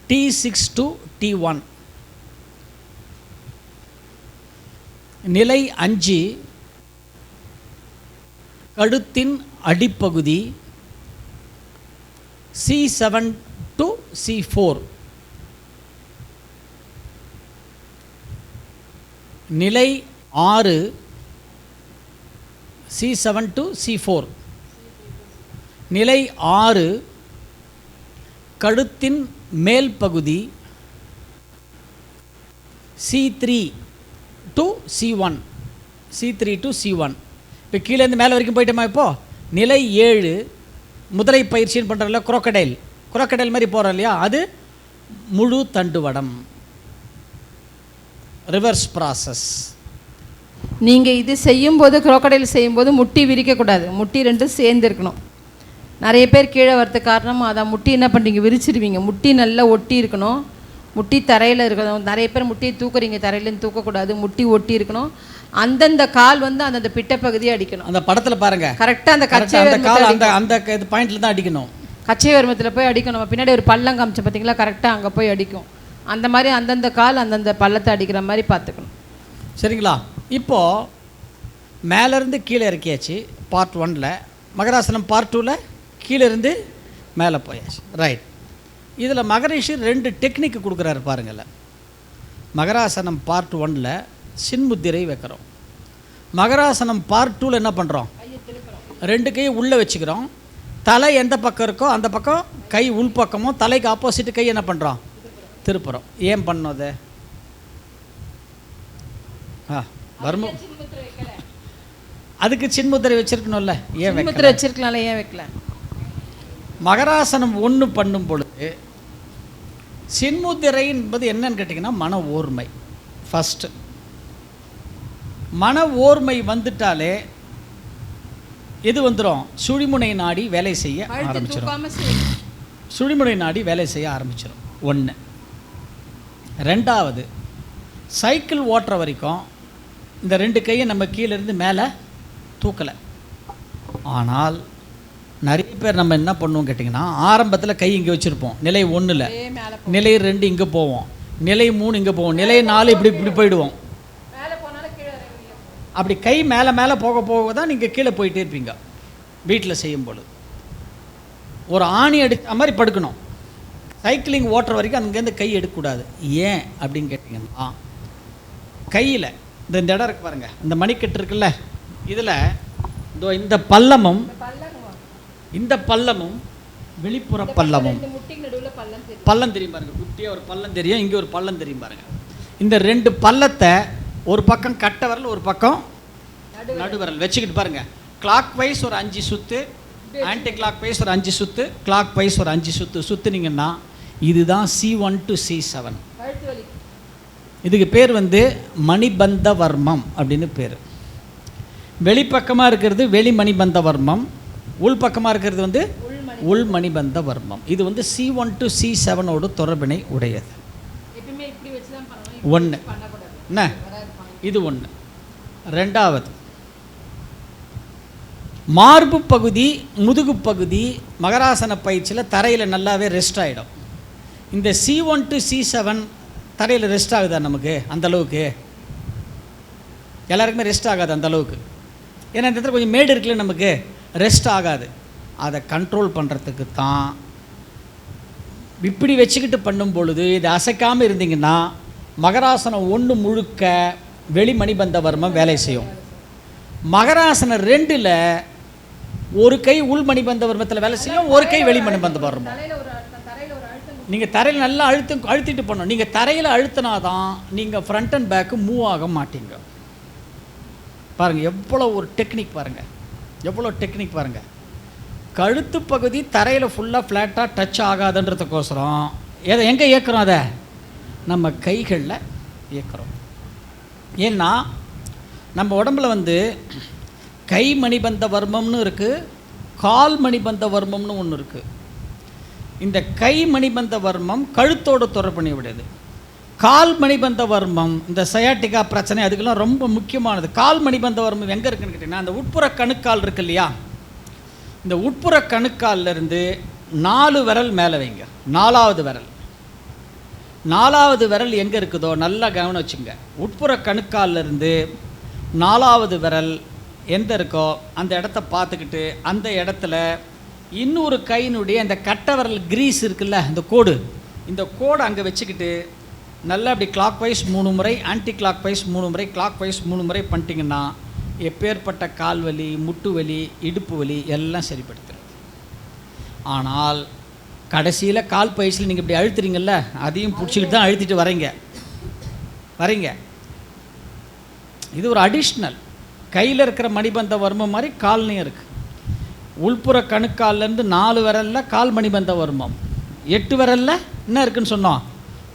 T6 to T1. நிலை 5 கழுத்தின் அடிப்பகுதி C7 to C4. நிலை 6 C7 to C4. நிலை 6 கழுத்தின் மேல் பகுதி C3 to C1. C3 to C1. இப்போ கீழேருந்து மேலே வரைக்கும் போயிட்டோமா? இப்போது நிலை 7 முதலை பயிற்சின்னு பண்ணுறோம்ல, குரோக்கடைல் மாதிரி போகிறோம் இல்லையா, அது முழு தண்டுவடம், ரிவர்ஸ் ப்ராசஸ். நீங்கள் இது செய்யும்போது குரோக்கடைல் செய்யும்போது முட்டி விரிக்கக்கூடாது, முட்டி 2 சேர்ந்து இருக்கணும். நிறைய பேர் கீழே வரதுக்கு காரணம் அதான், முட்டி என்ன பண்ணுறீங்க விரிச்சிடுவீங்க. முட்டி நல்லா ஒட்டி இருக்கணும், முட்டி தரையில் இருக்கணும். நிறைய பேர் முட்டியை தூக்குறீங்க, தரையிலேருந்து தூக்கக்கூடாது, முட்டி ஒட்டி இருக்கணும். அந்தந்த கால் அந்தந்த பிட்டப்பகுதியை அடிக்கணும். அந்த படத்தில் பாருங்கள் கரெக்டாக அந்த பாயிண்டில் தான் அடிக்கணும். கச்சை வருமத்தில் போய் அடிக்கணும். பின்னாடி ஒரு பள்ளம் காமிச்சு பார்த்தீங்களா, கரெக்டாக அங்கே போய் அடிக்கும். அந்த மாதிரி அந்தந்த கால் அந்தந்த பள்ளத்தை அடிக்கிற மாதிரி பார்த்துக்கணும். சரிங்களா? இப்போது மேலேருந்து கீழே இறக்கியாச்சு பார்ட் 1ல். மகராசனம் பார்ட் 2ல் கீழேருந்து மேலே போயாச்சு. ரைட். இதில் மகரிஷி 2 டெக்னிக் கொடுக்குறாரு பாருங்கள். மகராசனம் பார்ட் 1ல் சின்முத்திரை வைக்கிறோம். மகராசனம் பார்ட் 2ல் என்ன பண்ணுறோம்? 2 கையை உள்ளே வச்சுக்கிறோம். தலை எந்த பக்கம் இருக்கோ அந்த பக்கம் கை உள்பக்கமும், தலைக்கு ஆப்போசிட் கை என்ன பண்ணுறோம்? திருப்புறோம். ஏன் பண்ணோம் அது? வர்மம் அதுக்கு சின்முத்திரை வச்சிருக்கணும்ல, ஏன் சின்முத்திரை வச்சிருக்கலாம்ல, ஏன் வைக்கல? மகராசனம் 1 பண்ணும் பொழுது சின்முத்திரை என்பது என்னன்னு கேட்டிங்கன்னா மன ஓர்மை. ஃபஸ்ட்டு மன ஓர்மை வந்துட்டாலே எது வந்துடும்? சுழிமுனை நாடி வேலை செய்ய ஆரம்பிச்சிடும். சுழிமுனை நாடி வேலை செய்ய ஆரம்பிச்சிடும். 1. 2வது சைக்கிள் ஓட்டுற வரைக்கும் இந்த 2 கையை நம்ம கீழேருந்து மேலே தூக்கலை. ஆனால் நிறைய பேர் நம்ம என்ன பண்ணுவோம் கேட்டிங்கன்னா, ஆரம்பத்தில் கை இங்கே வச்சுருப்போம் நிலை 1ல், நிலை 2 இங்கே போவோம், நிலை 3 இங்கே போவோம், நிலை 4 இப்படி போயிடுவோம். அப்படி கை மேலே போக தான் நீங்கள் கீழே போயிட்டே இருப்பீங்க. வீட்டில் செய்யும்போது ஒரு ஆணி அடித்த மாதிரி படுக்கணும். சைக்கிளிங் ஓட்டுற வரைக்கும் அங்கேருந்து கை எடுக்கக்கூடாது. ஏன் அப்படின்னு கேட்டிங்கன்னா, கையில் இந்த இடம் இருக்கு பாருங்கள், இந்த மணிக்கட்டு இருக்குல்ல, இதில் இந்த பள்ளமும் வெளிப்புற பள்ளமும். முட்டிக்கு நடுவுல பள்ளம் தெரியும். பள்ளம் தெரியும் பாருங்க, குட்டியாக ஒரு பள்ளம் தெரியும், இங்கே ஒரு பள்ளம் தெரியும் பாருங்க. இந்த 2 பள்ளத்தை ஒரு பக்கம் கட்டை விரல், ஒரு பக்கம் நடுவிரல் வச்சுக்கிட்டு பாருங்க. கிளாக் வைஸ் ஒரு 5 சுற்று, ஆன்டி கிளாக் வைஸ் ஒரு 5 சுற்று, கிளாக் வைஸ் ஒரு 5 சுற்று சுற்றுனீங்கன்னா இதுதான் C1 to C7. இதுக்கு பேர் மணிபந்த வர்மம் அப்படின்னு பேர். வெளிப்பக்கமாக இருக்கிறது வெளி மணிபந்த வர்மம், உள் பக்கமாக இருக்கிறது உள் மணிபந்த வர்மம். இது C1 to C7 ஓடு தொடர்பினை உடையது. ஒன்று என்ன, இது ஒன்று. ரெண்டாவது, மார்பு பகுதி முதுகு பகுதி மகராசன பயிற்சியில் தரையில் நல்லாவே ரெஸ்ட் ஆகிடும். இந்த C1 to C7 தரையில் ரெஸ்ட் ஆகுதா நமக்கு? அந்தளவுக்கு எல்லாருக்குமே ரெஸ்ட் ஆகாது அந்தளவுக்கு. ஏன்னா இந்த இடத்துல கொஞ்சம் மேடு இருக்குல்ல, நமக்கு ரெஸ்ட் ஆகாது. அதை கண்ட்ரோல் பண்ணுறதுக்கு தான் இப்படி வச்சுக்கிட்டு பண்ணும் பொழுது இது அசைக்காமல் இருந்தீங்கன்னா மகராசனம் 1 முழுக்க வெளி மணிபந்த வர்மம் வேலை செய்யும். மகராசனம் 2ல் ஒரு கை உள் மணிபந்த வர்மத்தில் வேலை செய்யும், ஒரு கை வெளி மணிபந்த வர்மம். நீங்கள் தரையில் நல்லா அழுத்திட்டு பண்ணணும். நீங்கள் தரையில் அழுத்தினாதான் நீங்கள் ஃப்ரண்ட் அண்ட் பேக்கு மூவ் ஆக மாட்டீங்க. பாருங்கள் எவ்வளோ ஒரு டெக்னிக், பாருங்கள் எவ்வளோ டெக்னிக் பாருங்கள். கழுத்து பகுதி தரையில் ஃபுல்லாக ஃப்ளாட்டாக டச் ஆகாதுன்றதுக்கோசரம் எங்கே இயக்குறோம்? அதை நம்ம கைகளில் இயக்குறோம். ஏன்னா நம்ம உடம்புல கை மணிபந்த வர்மம்னு இருக்குது, கால் மணிபந்த வர்மம்னு ஒன்று இருக்குது. இந்த கை மணிபந்த வர்மம் கழுத்தோடு தொடர்பு விடுது. கால் மணிபந்த வர்மம் இந்த சயாட்டிக்கா பிரச்சனை அதுக்கெல்லாம் ரொம்ப முக்கியமானது. கால் மணிபந்த வர்மம் எங்கே இருக்குன்னு கேட்டிங்கன்னா, அந்த உட்புற கணுக்கால் இருக்கு இல்லையா, இந்த உட்புற கணுக்காலிருந்து 4 விரல் மேலே வைங்க. 4வது விரல் எங்கே இருக்குதோ நல்லா கவனம் வச்சுங்க. உட்புற கணுக்காலிருந்து 4வது விரல் எந்த இருக்கோ அந்த இடத்த பார்த்துக்கிட்டு அந்த இடத்துல இன்னொரு கையினுடைய இந்த கட்டை விரல் கிரீஸ் இருக்குல்ல, இந்த கோடு அங்கே வச்சுக்கிட்டு நல்லா அப்படி கிளாக் வைஸ் 3 முறை, ஆன்டி கிளாக் வைஸ் 3 முறை, கிளாக் வைஸ் 3 முறை பண்ணிட்டீங்கன்னா எப்பேற்பட்ட கால் வலி, முட்டு வலி, இடுப்பு வலி எல்லாம் சரிப்படுத்துறது. ஆனால் கடைசியில் கால் பயிற்சியில் நீங்கள் இப்படி அழுத்துறீங்கல்ல, அதையும் பிடிச்சிக்கிட்டு தான் அழுத்திட்டு வரீங்க. இது ஒரு அடிஷ்னல். கையில் இருக்கிற மணிபந்த வர்மம் மாதிரி கால்லையும் இருக்குது. உள்புற கணுக்கால்லேருந்து 4 விரலில் கால் மணிபந்த வர்மம், 8 விரலில் என்ன இருக்குன்னு சொன்னோம்,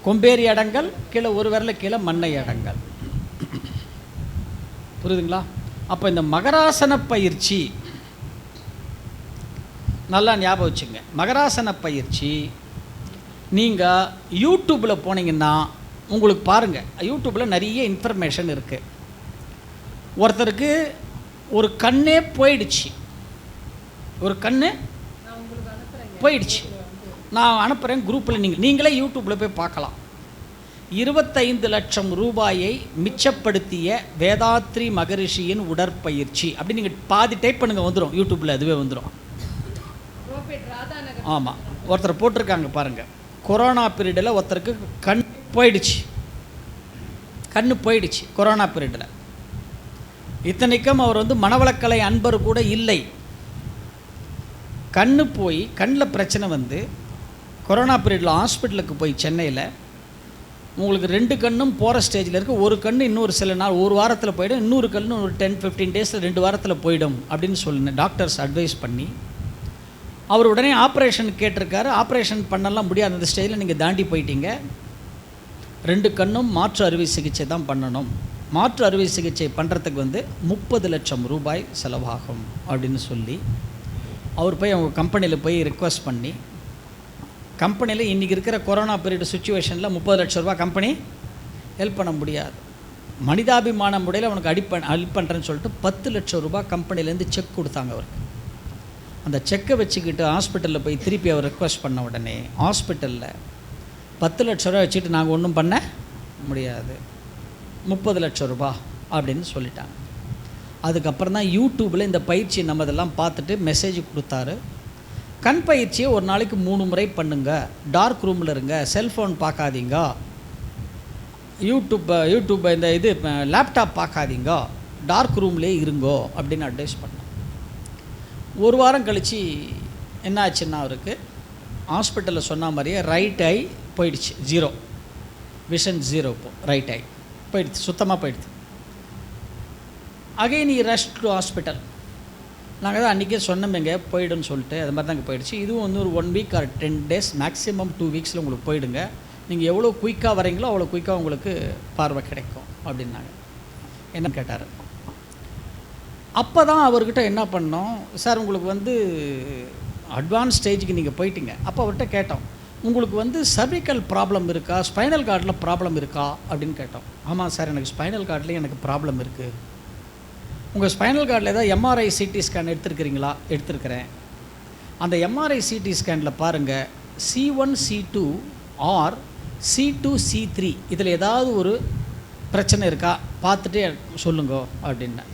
கொம்பேரி அடங்கல், கீழே 1 விரலில் கீழே மண்ணை அடங்கல். புரியுதுங்களா? அப்போ இந்த மகராசன பயிற்சி நல்லா ஞாபகம் வச்சுங்க. மகராசன பயிற்சி நீங்கள் யூடியூப்பில் போனீங்கன்னா உங்களுக்கு பாருங்கள், யூடியூப்பில் நிறைய இன்ஃபர்மேஷன் இருக்குது. ஒருத்தருக்கு ஒரு கண்ணே போயிடுச்சு, நான் அனுப்புகிறேன் குரூப்பில், நீங்களே யூடியூப்பில் போய் பார்க்கலாம். 25 லட்சம் ரூபாயை மிச்சப்படுத்திய வேதாத்ரி மகரிஷியின் உடற்பயிற்சி அப்படி நீங்கள் பாதி டைப் பண்ணுங்கள், வந்துடும் யூடியூப்பில், அதுவே வந்துடும். ஆமாம், ஒருத்தர் போட்டிருக்காங்க பாருங்கள். கொரோனா பீரியடில் ஒருத்தருக்கு கண் போயிடுச்சு கொரோனா பீரியடில். இத்தனைக்கும் அவர் மனவளக்கலை அன்பர் கூட இல்லை. கண்ணு போய் கண்ணில் பிரச்சனை கொரோனா பீரியடில் ஹாஸ்பிட்டலுக்கு போய் சென்னையில் உங்களுக்கு 2 கண்ணும் போகிற ஸ்டேஜில் இருக்குது. ஒரு கண் இன்னொரு சில நாள், ஒரு வாரத்தில் போயிடும், இன்னொரு கண்ணு ஒரு 10-15 டேஸில் 2 வாரத்தில் போயிடும் அப்படின்னு சொல்லுங்க டாக்டர்ஸ் அட்வைஸ் பண்ணி. அவர் உடனே ஆப்ரேஷன் கேட்டிருக்காரு. ஆப்ரேஷன் பண்ணலாம் முடியாது, அந்த ஸ்டேஜில் நீங்கள் தாண்டி போயிட்டீங்க. 2 கண்ணும் மாற்று அறுவை சிகிச்சை தான் பண்ணணும். மாற்று அறுவை சிகிச்சை பண்ணுறதுக்கு 30 லட்சம் ரூபாய் செலவாகும் அப்படின்னு சொல்லி அவர் போய் அவங்க கம்பெனியில் போய் ரிக்வெஸ்ட் பண்ணி, கம்பெனியில் இன்றைக்கி இருக்கிற கொரோனா பீரியட் சுச்சுவேஷனில் 30 லட்ச ரூபா கம்பெனி ஹெல்ப் பண்ண முடியாது. மனிதாபிமான முறையில் அவனுக்கு ஹெல்ப் பண்ணுறேன்னு சொல்லிட்டு 10 லட்சம் ரூபா கம்பெனிலேருந்து செக் கொடுத்தாங்க அவருக்கு. அந்த செக்கை வச்சுக்கிட்டு ஹாஸ்பிட்டலில் போய் திருப்பி அவர் ரெக்வஸ்ட் பண்ண உடனே ஹாஸ்பிட்டலில் 10 லட்ச ரூபா வச்சுக்கிட்டு நாங்கள் ஒன்றும் பண்ண முடியாது, 30 லட்சம் ரூபா அப்படின்னு சொல்லிட்டாங்க. அதுக்கப்புறம் தான் யூடியூப்பில் இந்த பயிற்சி நம்ம இதெல்லாம் பார்த்துட்டு மெசேஜ் கொடுத்தாரு. கண் பயிற்சியை ஒரு நாளைக்கு 3 முறை பண்ணுங்கள், டார்க் ரூமில் இருங்க, செல்ஃபோன் பார்க்காதீங்க, யூடியூப் இந்த லேப்டாப் பார்க்காதீங்க, டார்க் ரூம்லேயே இருங்கோ அப்படின்னு அட்வைஸ் பண்ணோம். 1 வாரம் கழித்து என்ன ஆச்சுன்னா அவருக்கு ஹாஸ்பிட்டலில் சொன்ன மாதிரியே ரைட் ஐ போயிடுச்சு, 0 விஷன் 0. இப்போ ரைட் ஐ போயிடுச்சு, சுத்தமாக போயிடுச்சு. Again rush to hospital. நாங்கள் தான் அன்றைக்கே சொன்னோமேங்க போயிடுன்னு சொல்லிட்டு, அது மாதிரி தாங்க போயிடுச்சு. இதுவும் வந்து ஒரு 1 week or 10 days, maximum 2 weeks உங்களுக்கு போயிடுங்க. நீங்கள் எவ்வளோ குயிக்காக வரீங்களோ அவ்வளோ குயிக்காக உங்களுக்கு பார்வை கிடைக்கும் அப்படின்னாங்க. என்ன கேட்டார். அப்போ தான் அவர்கிட்ட என்ன பண்ணோம், சார் உங்களுக்கு வந்து அட்வான்ஸ் ஸ்டேஜுக்கு நீங்கள் போயிட்டீங்க. அப்போ அவர்கிட்ட கேட்டோம், உங்களுக்கு வந்து சர்விக்கல் ப்ராப்ளம் இருக்கா, ஸ்பைனல் கார்டில் ப்ராப்ளம் இருக்கா அப்படின்னு கேட்டோம். ஆமாம் சார், எனக்கு ஸ்பைனல் கார்ட்லேயும் எனக்கு ப்ராப்ளம் இருக்குது. உங்கள் ஸ்பைனல் கார்டில் ஏதாவது எம்ஆர்ஐ சிடி ஸ்கேன் எடுத்துருக்கிறீங்களா? எடுத்துருக்கிறேன். அந்த எம்ஆர்ஐ சிடி ஸ்கேனில் பாருங்கள், C1 C2 R C2 C3 இதில் ஏதாவது ஒரு பிரச்சனை இருக்கா பார்த்துட்டே சொல்லுங்க அப்படின்னா.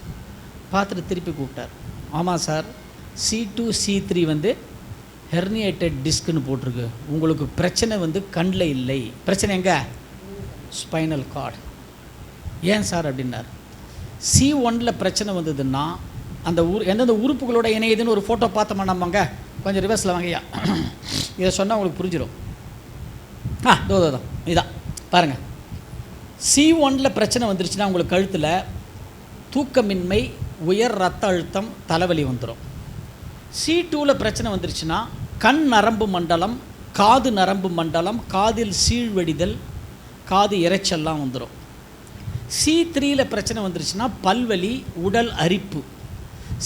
பார்த்துட்டு திருப்பி கூப்பிட்டார். ஆமாம் சார், C2 C3 வந்து ஹெர்னியேட்டட் டிஸ்க்குன்னு போட்டிருக்கு. உங்களுக்கு பிரச்சனை வந்து கண்ணில் இல்லை, பிரச்சனை எங்கே? Spinal cord. ஏன் சார் அப்படின்னார். C1 பிரச்சனை வந்ததுன்னா அந்த எந்தெந்த உறுப்புகளோட இணையுதுன்னு ஒரு ஃபோட்டோ பார்த்தோமா நம்மங்க, கொஞ்சம் ரிவர்ஸில் வாங்கய்யா, இதை சொன்னால் உங்களுக்கு புரிஞ்சிடும். தோதான் இதான் பாருங்கள். C1 பிரச்சனை வந்துருச்சுன்னா உங்களுக்கு கழுத்தில் தூக்கமின்மை, உயர் ரத்த அழுத்தம், தலைவலி வந்துடும். C2 பிரச்சனை வந்துருச்சுன்னா கண் நரம்பு மண்டலம், காது நரம்பு மண்டலம், காதில் சீழ்வடிதல், காது இறைச்சல்லாம் வந்துடும். C3 பிரச்சனை வந்துருச்சுன்னா பல்வலி, உடல் அரிப்பு.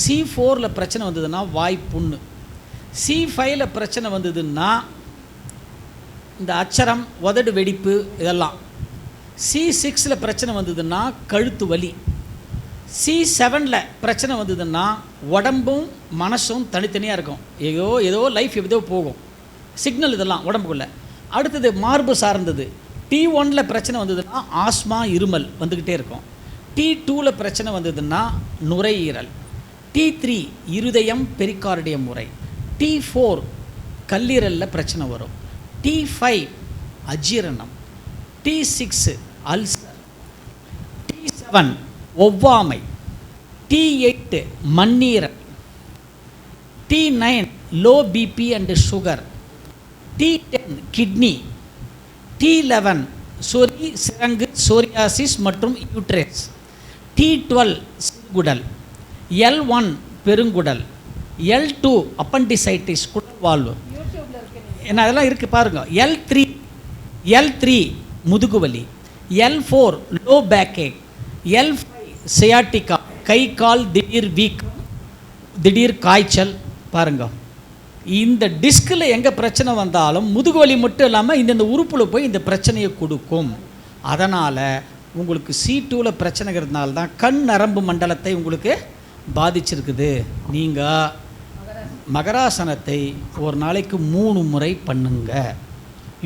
C4 பிரச்சனை வந்ததுன்னா வாய் புண்ணு. C5 பிரச்சனை வந்ததுன்னா இந்த அச்சரம், உதடு வெடிப்பு இதெல்லாம். C6 பிரச்சனை வந்ததுன்னா கழுத்து வலி. C7 பிரச்சனை வந்ததுன்னா உடம்பும் மனசும் தனித்தனியாக இருக்கும். ஏதோ லைஃப் ஏதோ போகும், சிக்னல் இதெல்லாம் உடம்புக்குள்ளே. அடுத்தது மார்பு சார்ந்தது. T1 பிரச்சனை வந்ததுன்னா ஆஸ்மா, இருமல் வந்துக்கிட்டே இருக்கும். T2 பிரச்சனை வந்ததுன்னா நுரையீரல். T3 இருதயம், பெரிகார்டியம் முறை. T4 கல்லீரலில் பிரச்சனை வரும். T5 அஜீரணம். T6 ulcer. T7 ஒவ்வாமை. T8 மண்ணீரல். T9 low BP and sugar. T10 கிட்னி. T11 சொறி, சிரங்கு, சோரியாசிஸ் மற்றும் யூட்ரஸ். T12 சிறுகுடல். L1 பெருங்குடல். L2 அப்பண்டிசைட்டிஸ், குடல் வாழ்வு. என்ன அதெல்லாம் இருக்குது பாருங்கள். L3 முதுகுவலி. L4 லோ பேக் ஏக். L5 சியாட்டிகா, கை கால் திடீர் வீக்கம், திடீர் காய்ச்சல். பாருங்க, இந்த டிஸ்கில் எங்கே பிரச்சனை வந்தாலும் முதுகுவலி மட்டும் இல்லாமல் இந்த உறுப்பில் போய் இந்த பிரச்சனையை கொடுக்கும். அதனால் உங்களுக்கு C2 பிரச்சனைங்கிறதுனால தான் கண் நரம்பு மண்டலத்தை உங்களுக்கு பாதிச்சிருக்குது. நீங்கள் மகராசனத்தை ஒரு நாளைக்கு 3 முறை பண்ணுங்க.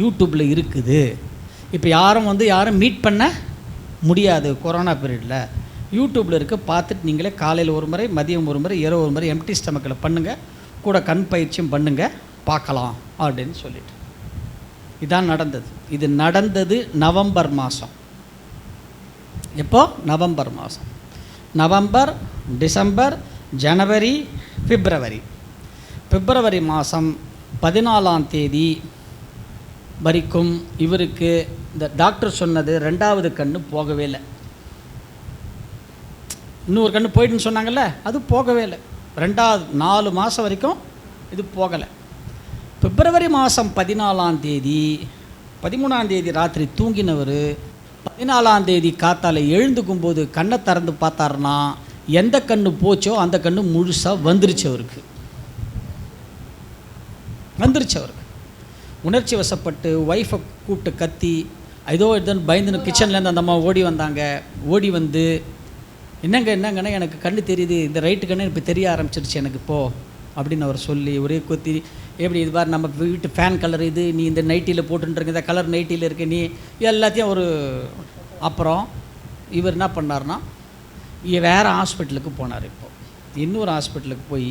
யூடியூப்பில் இருக்குது. இப்போ யாரும் மீட் பண்ண முடியாது கொரோனா பீரியடில். யூடியூப்பில் இருக்க பார்த்துட்டு நீங்களே காலையில் ஒரு முறை, மதியம் ஒரு முறை, இரவு ஒரு முறை எம்டி ஸ்டமக்கில் பண்ணுங்கள். கூட கண் பயிற்சியும் பண்ணுங்கள், பார்க்கலாம் அப்படின்னு சொல்லிட்டு. இதான் நடந்தது. இது நடந்தது நவம்பர் மாதம். எப்போ? நவம்பர் மாதம். நவம்பர், டிசம்பர், ஜனவரி, பிப்ரவரி மாதம் 14ஆம் தேதி வரைக்கும் இவருக்கு இந்த டாக்டர் சொன்னது 2வது கண்ணு போகவே இல்லை. இன்னொரு கண்ணு போயிட்டுன்னு சொன்னாங்கல்ல, அது போகவே இல்லை. 4 மாதம் வரைக்கும் இது போகலை. பிப்ரவரி மாதம் 14ஆம் தேதி, 13ஆம் தேதி ராத்திரி தூங்கினவர் 14ஆம் தேதி காத்தால எழுந்துக்கும்போது கண்ணை திறந்து பார்த்தாருன்னா எந்த கண்ணு போச்சோ அந்த கண்ணு முழுசாக வந்துருச்சு அவருக்கு. உணர்ச்சி வசப்பட்டு ஒய்ஃபை கூப்பிட்டு கத்தி ஏதோ இதுன்னு பயந்துன்னு கிச்சன்லேருந்து அந்த அம்மா ஓடி வந்தாங்க. ஓடி வந்து என்னங்கன்னா எனக்கு கண்ணு தெரியுது, இந்த ரைட்டு கண்ணு இப்போ தெரிய ஆரம்பிச்சிருச்சு எனக்கு இப்போது அப்படின்னு அவர் சொல்லி ஒரே கொத்தி, எப்படி இது பாரு நம்ம வீட்டு ஃபேன் கலர் இது, நீ இந்த நைட்டியில் போட்டுருங்க, இந்த கலர் நைட்டியில் இருக்க நீ எல்லாத்தையும் ஒரு. அப்புறம் இவர் என்ன பண்ணார்னா வேறு ஹாஸ்பிட்டலுக்கு போனார். இப்போது இன்னொரு ஹாஸ்பிட்டலுக்கு போய்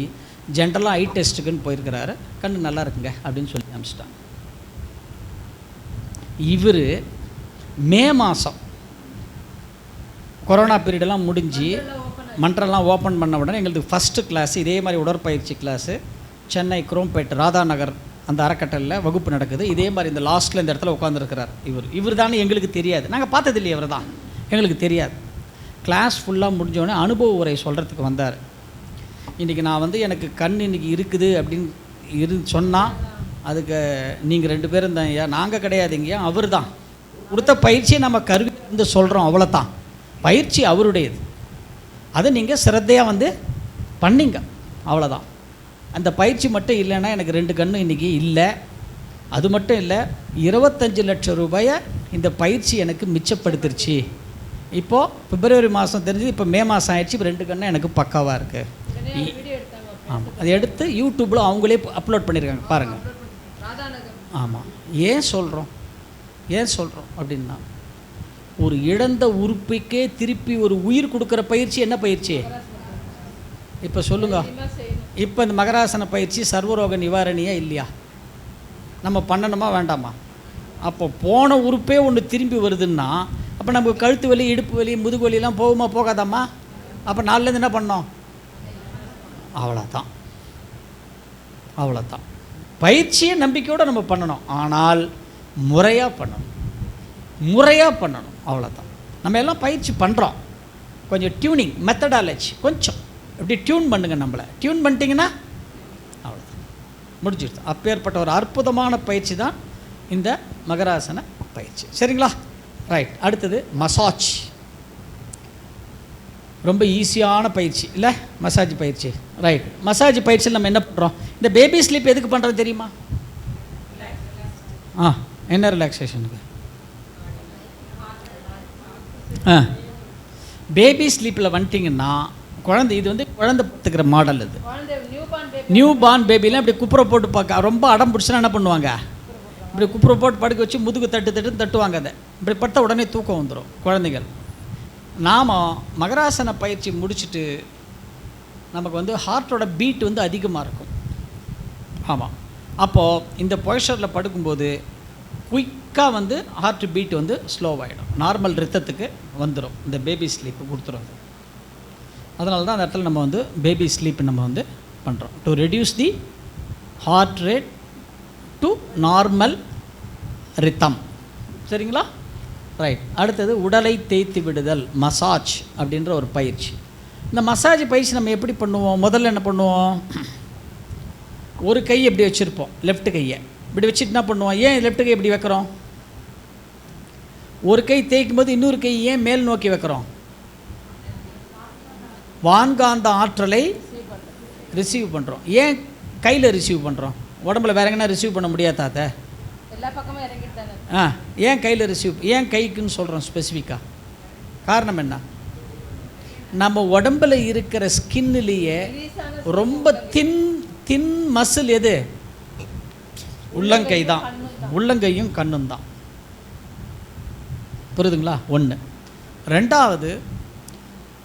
ஜென்ரலாக ஐ டெஸ்ட்டுக்குன்னு போயிருக்கிறாரு. கண்ணு நல்லா இருக்குங்க அப்படின்னு சொல்லி அனுப்பிச்சிட்டாங்க. இவர் மே மாதம் கொரோனா பீரியடெல்லாம் முடிஞ்சு மன்றெல்லாம் ஓப்பன் பண்ண உடனே எங்களுக்கு ஃபஸ்ட்டு கிளாஸு இதே மாதிரி உடற்பயிற்சி கிளாஸு சென்னை குரோம்பேட் ராதா நகர் அந்த அறக்கட்டளையில் வகுப்பு நடக்குது. இதே மாதிரி இந்த லாஸ்ட்டில் இந்த இடத்துல உட்காந்துருக்கிறார். இவர் தானே எங்களுக்கு தெரியாது, நாங்கள் பார்த்தது இல்லையே, இவர் தான் எங்களுக்கு தெரியாது. கிளாஸ் ஃபுல்லாக முடிஞ்சோடனே அனுபவ உரை சொல்கிறதுக்கு வந்தார். இன்றைக்கி நான் எனக்கு கண் இன்றைக்கி இருக்குது அப்படின்னு சொன்னால் அதுக்கு நீங்கள் 2 பேரும் தான் ஐயா, நாங்கள் கிடையாதுங்கய்யா, அவர் தான் கொடுத்த பயிற்சியை நம்ம கருவி இருந்து சொல்கிறோம், அவ்வளோதான். பயிற்சி அவருடையது, அதை நீங்கள் சிரத்தையாக பண்ணிங்க, அவ்வளோதான். அந்த பயிற்சி மட்டும் இல்லைன்னா எனக்கு 2 கண்ணும் இன்றைக்கி இல்லை. அது மட்டும் இல்லை, 25 லட்சம் ரூபாயை இந்த பயிற்சி எனக்கு மிச்சப்படுத்திருச்சு. இப்போது பிப்ரவரி மாதம் தெரிஞ்சு, இப்போ மே மாதம் ஆயிடுச்சு. இப்போ 2 கண்ணும் எனக்கு பக்காவாக இருக்குது. ஆமாம், அதை எடுத்து யூடியூப்பில் அவங்களே அப்லோட் பண்ணியிருக்காங்க, பாருங்கள். ஆமாம், ஏன் சொல்கிறோம் அப்படின்னா, ஒரு இழந்த உறுப்புக்கே திருப்பி ஒரு உயிர் கொடுக்குற பயிற்சி என்ன பயிற்சி? இப்போ சொல்லுங்க, இப்போ இந்த மகராசன பயிற்சி சர்வரோக நிவாரணியா இல்லையா? நம்ம பண்ணணுமா வேண்டாமா? அப்போ போன உறுப்பே ஒன்று திரும்பி வருதுன்னா, அப்போ நமக்கு கழுத்து வலி, இடுப்பு வலி, முதுகு வலிலாம் போகுமா போகாதாம்மா? அப்போ நாலுலேருந்து என்ன பண்ணோம்? அவ்வளோதான். பயிற்சியை நம்பிக்கையோடு நம்ம பண்ணணும், ஆனால் முறையாக பண்ணணும், அவ்வளோதான். நம்ம எல்லாம் பயிற்சி பண்ணுறோம், கொஞ்சம் டியூனிங் மெத்தடாலஜி கொஞ்சம் இப்படி டியூன் பண்ணுங்க. நம்மளை டியூன் பண்ணிட்டீங்கன்னா அவ்வளோதான், முடிஞ்சிடுது. அப்பேற்பட்ட ஒரு அற்புதமான பயிற்சி தான் இந்த மகராசன பயிற்சி. சரிங்களா? ரைட். அடுத்தது மசாஜ். ரொம்ப ஈஸியான பயிற்சி இல்லை மசாஜ் பயிற்சி. ரைட். மசாஜ் பயிற்சியில் நம்ம என்ன பண்ணுறோம்? இந்த பேபி ஸ்லீப் எதுக்கு பண்ணுறது தெரியுமா? என்ன ரிலாக்ஸேஷனுக்கு? பேபி ஸ்லீப்பில் வந்துட்டிங்கன்னா குழந்தை, இது குழந்தை பார்த்துக்கிற மாடல். இது நியூ பார்ன் பேபிலாம் இப்படி குப்புரை போட்டு பார்க்க ரொம்ப அடம் பிடிச்சினா என்ன பண்ணுவாங்க? இப்படி குப்புரை போட்டு படுக்க வச்சு முதுகு தட்டுவாங்க. அதை இப்படி பட்ட உடனே தூக்கம் வந்துடும் குழந்தைகள். நாம் மகராசன பயிற்சி முடிச்சுட்டு நமக்கு ஹார்ட்டோட பீட் அதிகமாக இருக்கும். ஆமாம், அப்போது இந்த பொசிஷனில் படுக்கும்போது குயிக்காக ஹார்ட் பீட் ஸ்லோவாகிடும், நார்மல் ரித்தத்துக்கு வந்துடும். இந்த பேபி ஸ்லீப்பு கொடுத்துரும். அதனால தான் அந்த இடத்துல நம்ம பேபி ஸ்லீப் நம்ம பண்ணுறோம், to reduce the heart rate to normal rhythm. சரிங்களா? ரைட். அடுத்தது உடலை தேய்த்து விடுதல், மசாஜ் அப்படின்ற ஒரு பயிற்சி. இந்த மசாஜ் பயிற்சி நம்ம எப்படி பண்ணுவோம்? முதல்ல என்ன பண்ணுவோம்? ஒரு கை எப்படி வச்சுருப்போம், லெஃப்ட் கையை இப்படி வச்சுட்டு என்ன பண்ணுவோம்? ஏன் லெஃப்ட் கை இப்படி வைக்கிறோம்? ஒரு கை தேய்க்கும் போது இன்னொரு கை ஏன் மேல் நோக்கி வைக்கிறோம்? வான்காந்த ஆற்றலை ரிசீவ் பண்ணுறோம். ஏன் கையில் ரிசீவ் பண்ணுறோம்? உடம்புல வேற எங்கன்னா ரிசீவ் பண்ண முடியாதாத்த? எல்லா பக்கமும் இறங்கிட்டாங்க. ஏன் கையில் ரிசீவ், ஏன் கைக்குன்னு சொல்கிறோம் ஸ்பெசிஃபிக்காக? காரணம் என்ன? நம்ம உடம்பில் இருக்கிற ஸ்கின்னிலேயே ரொம்ப தின் மசில் எது? உள்ளங்கை தான். உள்ளங்கையும் கண்ணும் தான். புரியுதுங்களா? ஒன்று. ரெண்டாவது,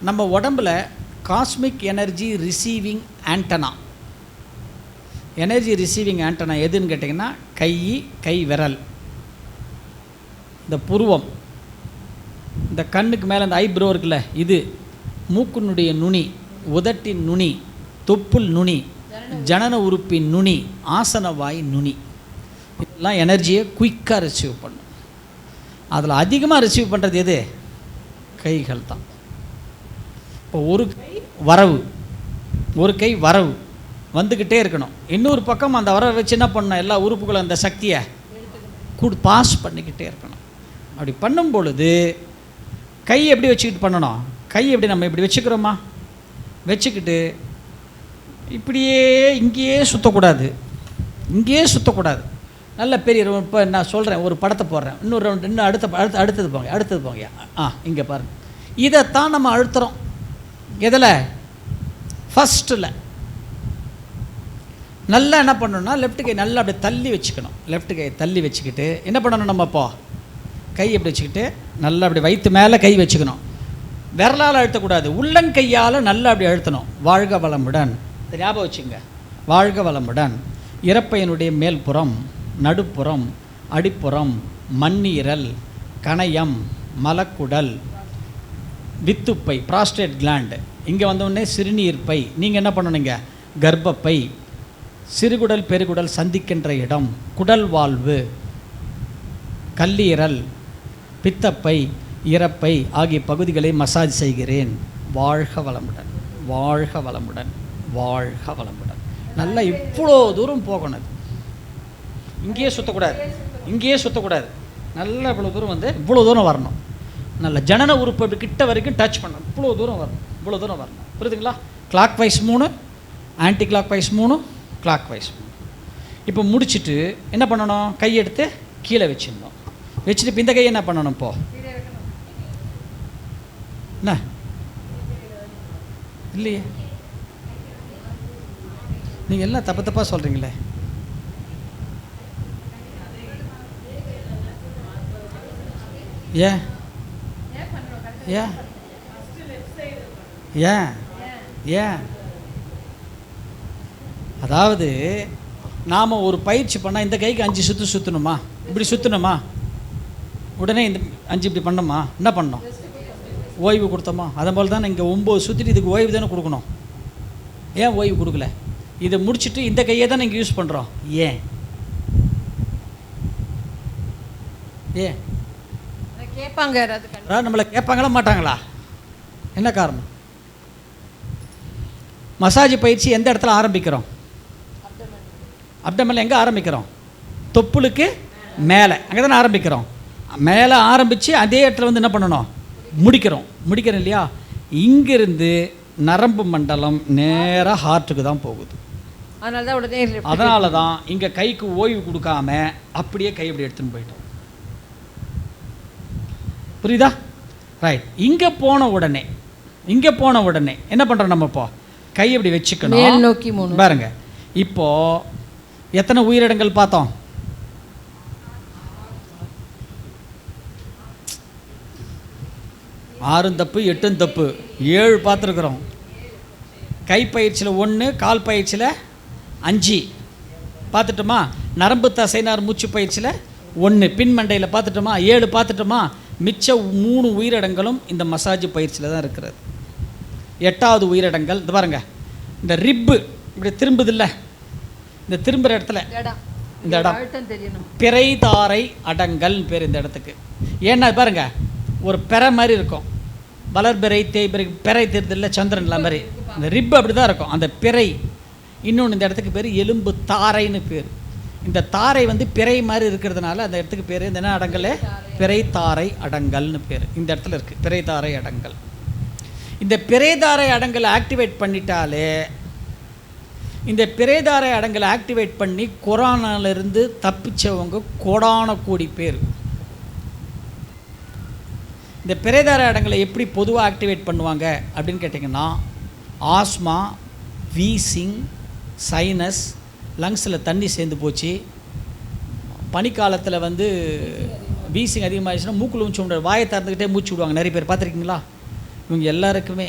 நம்ம உடம்பில் cosmic energy receiving antenna. Energy receiving antenna எதுன்னு கேட்டிங்கன்னா, கை விரல், இந்த புருவம், இந்த கண்ணுக்கு மேலே இந்த ஐப்ரோ இருக்குல்ல, இது மூக்குனுடைய நுனி, உதட்டின் நுனி, தொப்புள் நுனி, ஜனன உறுப்பின் நுனி, ஆசனவாய் நுனி, இதெல்லாம் எனர்ஜியை குயிக்காக ரிசீவ் பண்ணும். அதில் அதிகமாக ரிசீவ் பண்ணுறது எது? கைகள் தான். இப்போ ஒரு கை வரவு வந்துக்கிட்டே இருக்கணும். இன்னொரு பக்கம் அந்த வரவை வச்சு என்ன பண்ணணும்? எல்லா உறுப்புகளும் அந்த சக்தியை பாஸ் பண்ணிக்கிட்டே இருக்கணும். அப்படி பண்ணும் பொழுது கை எப்படி வச்சுக்கிட்டு பண்ணணும்? கை எப்படி நம்ம இப்படி வச்சுக்கிறோமா? வச்சுக்கிட்டு இப்படியே இங்கேயே சுற்றக்கூடாது. நல்ல பெரிய, இப்போ நான் சொல்கிறேன், ஒரு படத்தை போடுறேன், இன்னும் அடுத்தது போங்க. இங்கே பாருங்கள். இதைத்தான் நம்ம அழுத்துறோம். எதில்? ஃபஸ்ட்டில். நல்லா என்ன பண்ணணும்னா, லெஃப்ட் கை நல்லா அப்படியே தள்ளி வச்சுக்கணும். லெஃப்ட் கையை தள்ளி வச்சுக்கிட்டு என்ன பண்ணணும்? நம்ம இப்போ கை எப்படி வச்சுக்கிட்டு நல்லா அப்படி வயிற்று மேலே கை வச்சுக்கணும். விரலால் அழுத்தக்கூடாது, உள்ளங்கையால் நல்லா அப்படி அழுத்தணும். வாழ்க வளமுடன், ஞாபகம் வச்சுங்க. வாழ்க வளமுடன். இறப்பையனுடைய மேல்புறம், நடுப்புறம், அடிப்புறம், மண்ணீரல், கணையம், மலக்குடல், வித்துப்பை, ப்ராஸ்டேட் கிளாண்டு, இங்கே வந்தோடனே சிறுநீர் பை, நீங்கள் என்ன பண்ணணுங்க? கர்ப்பப்பை, சிறுகுடல் பெருகுடல் சந்திக்கின்ற இடம், குடல் வாழ்வு, கல்லீரல், பித்தப்பை, இறப்பை ஆகிய பகுதிகளை மசாஜ் செய்கிறேன். வாழ்க வளமுடன், வாழ்க வளமுடன், வாழ்க வளமுடன். நல்லா இவ்வளோ தூரம் போகணும். இங்கேயே சுற்றக்கூடாது, நல்லா இவ்வளோ தூரம் வந்து இவ்வளோ தூரம் வரணும். நல்ல ஜனன உறுப்பு கிட்ட வரைக்கும் டச் பண்ணணும். இவ்வளோ தூரம் வரணும். புரியுதுங்களா? Clock wise 3, anti clock wise 3, clock wise 3. இப்போ முடிச்சுட்டு என்ன பண்ணணும்? கையெடுத்து கீழே வச்சிடணும். வச்சுட்டு இப்போ இந்த கையை என்ன பண்ணணும்? இப்போ என்ன இல்லையே, நீங்கள் எல்லாம் தப்பாக சொல்கிறீங்களே. ஏன் ஏன் ஏன் ஏன் அதாவது நாம் ஒரு பயிற்சி பண்ணால் இந்த கைக்கு 5 சுற்று சுற்றணுமா? இப்படி சுற்றணுமா? உடனே இந்த 5 இப்படி பண்ணோமா? என்ன பண்ணோம்? ஓய்வு கொடுத்தோமா? அதே போல் தான் இங்கே 9 சுற்றிட்டு இதுக்கு ஓய்வு தானே கொடுக்கணும். ஏன் ஓய்வு கொடுக்கல? இதை முடிச்சுட்டு இந்த கையை தான் நீங்கள் யூஸ் பண்ணுறோம். ஏன் ஏன் கேட்பாங்க யாராவது? நம்மளை கேட்பாங்களா மாட்டாங்களா? என்ன காரணம்? மசாஜ் பயிற்சி எந்த இடத்துல ஆரம்பிக்கிறோம்? அப்டமனில் எங்கே ஆரம்பிக்கிறோம்? தொப்புளுக்கு மேலே, அங்கே தானே ஆரம்பிக்கிறோம். மேலே ஆரம்பித்து அதே இடத்துல வந்து என்ன பண்ணணும்? முடிக்கிறோம் இல்லையா? இங்கிருந்து நரம்பு மண்டலம் நேராக ஹார்ட்டுக்கு தான் போகுது. அதனால தான் இங்கே கைக்கு ஓய்வு கொடுக்காம அப்படியே கை இப்படி எடுத்துன்னு போயிட்டோம். புரியுதா? ரைட். இங்கே போன உடனே என்ன பண்ணுறோம்? நம்ம இப்போ கை இப்படி வச்சுக்கணும். நோக்கி பாருங்க, இப்போ எத்தனை உயிரிடங்கள் பார்த்தோம்? 6 தப்பு 8 தப்பு 7 பார்த்துருக்குறோம். கை பயிற்சியில் 1, கால் பயிற்சியில் 5 பார்த்துட்டோமா? நரம்பு தசைனார் மூச்சு பயிற்சியில் 1, பின் மண்டையில் பார்த்துட்டோமா? 7 பார்த்துட்டோமா? மிச்ச 3 உயிரிடங்களும் இந்த மசாஜ் பயிற்சியில் தான் இருக்கிறது. 8வது உயிரிடங்கள் இது பாருங்கள். இந்த ரிப்பு இப்படி திரும்புது இல்லை, இந்த திரும்புகிற இடத்துல இந்த இடம் பிறைதாரை அடங்கல் பேர் இந்த இடத்துக்கு. ஏன்னா பாருங்க, ஒரு பெறை மாதிரி இருக்கும். வளர்பிறை தேய்பிறை பிறை தெரியுது இல்லை, சந்திரன்ல மாதிரி இந்த ரிப்பு அப்படி தான் இருக்கும். அந்த பிறை. இன்னொன்று இந்த இடத்துக்கு பேர் எலும்பு தாரைன்னு பேர். இந்த தாரை வந்து பிறை மாதிரி இருக்கிறதுனால அந்த இடத்துக்கு பேர் இந்த என்ன அடங்கல்? பிறைதாரை அடங்கல்னு பேர். இந்த இடத்துல இருக்குது பிறைதாரை அடங்கல். இந்த பிறைதாரை அடங்கலை ஆக்டிவேட் பண்ணிட்டாலே, இந்த பிறைதாரை அடங்கலை ஆக்டிவேட் பண்ணி கொரோனாவிலிருந்து தப்பிச்சவங்க கோடான கோடி பேர். இந்த பிறைதாரை அடங்கலை எப்படி பொதுவாக ஆக்டிவேட் பண்ணுவாங்க அப்படின்னு கேட்டிங்கன்னா, ஆஸ்மா, வீசிங், சைனஸ், லங்ஸில் தண்ணி சேர்ந்து போச்சு, பனிக்காலத்தில் வந்து வீசிங் அதிகமாகிடுச்சுன்னா மூக்கில் மூச்சு விட, வாயை திறந்துக்கிட்டே மூச்சு விடுவாங்க நிறைய பேர். பார்த்துருக்கீங்களா? இவங்க எல்லாருக்குமே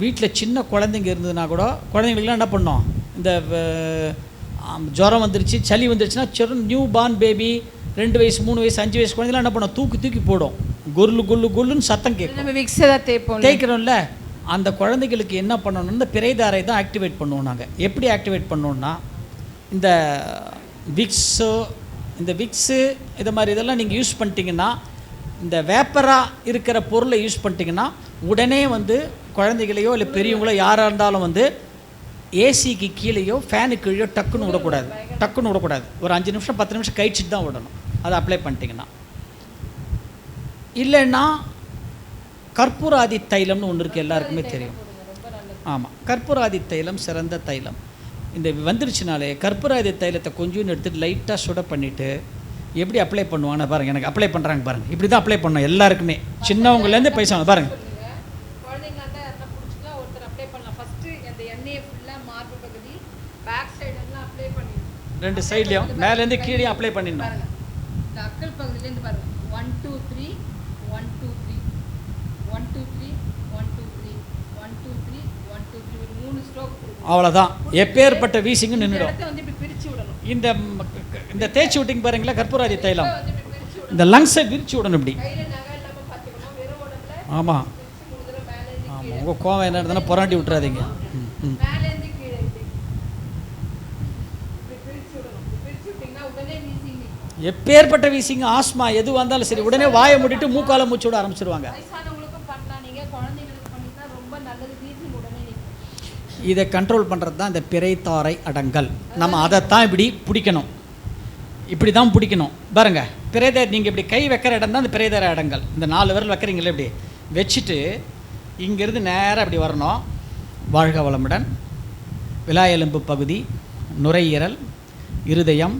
வீட்டில் சின்ன குழந்தைங்க இருந்ததுன்னா கூட குழந்தைங்களுக்குலாம் என்ன பண்ணோம்? இந்த ஜுரம் வந்துருச்சு, சளி வந்துருச்சுன்னா நியூ பார்ன் பேபி 2 வயசு 3 வயசு 5 வயசு குழந்தைங்களாம் என்ன பண்ணோம்? தூக்கி போடும். கொல்லுன்னு சத்தம் கேட்கும். தேய்க்கிறோம்ல, அந்த குழந்தைகளுக்கு என்ன பண்ணணும்னு இந்த பிறைதாரை தான் ஆக்டிவேட் பண்ணுவோம் நாங்கள். எப்படி ஆக்டிவேட் பண்ணோன்னா, இந்த விக்ஸு இது மாதிரி இதெல்லாம் நீங்கள் யூஸ் பண்ணிட்டீங்கன்னா, இந்த வேப்பராக இருக்கிற பொருளை யூஸ் பண்ணிட்டீங்கன்னா உடனே வந்து குழந்தைகளையோ இல்லை பெரியவங்களோ யாராக இருந்தாலும் வந்து ஏசிக்கு கீழேயோ ஃபேனுக்கு கீழேயோ டக்குன்னு விடக்கூடாது. ஒரு 5 நிமிஷம் 10 நிமிஷம் கழிச்சிட்டு தான் விடணும். அதை அப்ளை பண்ணிட்டீங்கன்னா. இல்லைன்னா கற்பூராதி தைலம்னு ஒன்று இருக்குது, எல்லாருக்குமே தெரியும். ஆமாம், கற்பூராதி தைலம் சிறந்த தைலம். இந்த வந்துருச்சுனாலே கற்பூராதி தைலத்தை கொஞ்சம் எடுத்துகிட்டு லைட்டாக சுட பண்ணிவிட்டு எப்படி அப்ளை பண்ணுவாங்கன்னு பாருங்கள். எனக்கு அப்ளை பண்ணுறாங்க பாருங்கள். இப்படி தான் அப்ளை பண்ணோம் எல்லாருக்குமே, சின்னவங்கலேருந்து பைசாங்க பாருங்கள். ரெண்டு சைட்லையும் மேலேருந்து கீழே அப்ளை பண்ணிடணும். அக்கல் பகுதியிலேருந்து பாருங்கள். 1 2 3 1 2 3 1 2 3 1 2 3 1 2 3 1 2 3 ஒரு 3 ஸ்ட்ரோக். அவ்வளோதான், எப்பேற்பட்ட வீசிங்கும் நின்றுடும். பிரித்து விடணும். இந்த தேய்ச்சி விட்டிங்க பாருங்களா கற்பூராதி தைலம், இந்த லங்ஸை விரிச்சு விடணும் இப்படி. ஆமாம் உங்கள் கோவம் என்ன இருந்தாலும் புராண்டி விட்டுறாதீங்க. எப்பேற்பட்ட வீசிங்க, ஆஸ்மா எது வந்தாலும் சரி உடனே வாயை மூடிட்டு மூக்கால மூச்சு விட ஆரம்பிச்சிருவாங்க. இதை கண்ட்ரோல் பண்ணுறது தான் இந்த பிறைத்தாரை அடங்கல். நம்ம அதைத்தான் இப்படி பிடிக்கணும், இப்படி தான் பிடிக்கணும் பாருங்க. பிறைதார் நீங்கள் இப்படி கை வைக்கிற இடம் தான் இந்த பிறைதாரை அடங்கல். இந்த 4 விரல் வைக்கிறீங்களே இப்படி வச்சுட்டு இங்கேருந்து நேராக இப்படி வரணும். வாழ்க வளமுடன். விலா எலும்பு பகுதி, நுரையீரல், இருதயம்,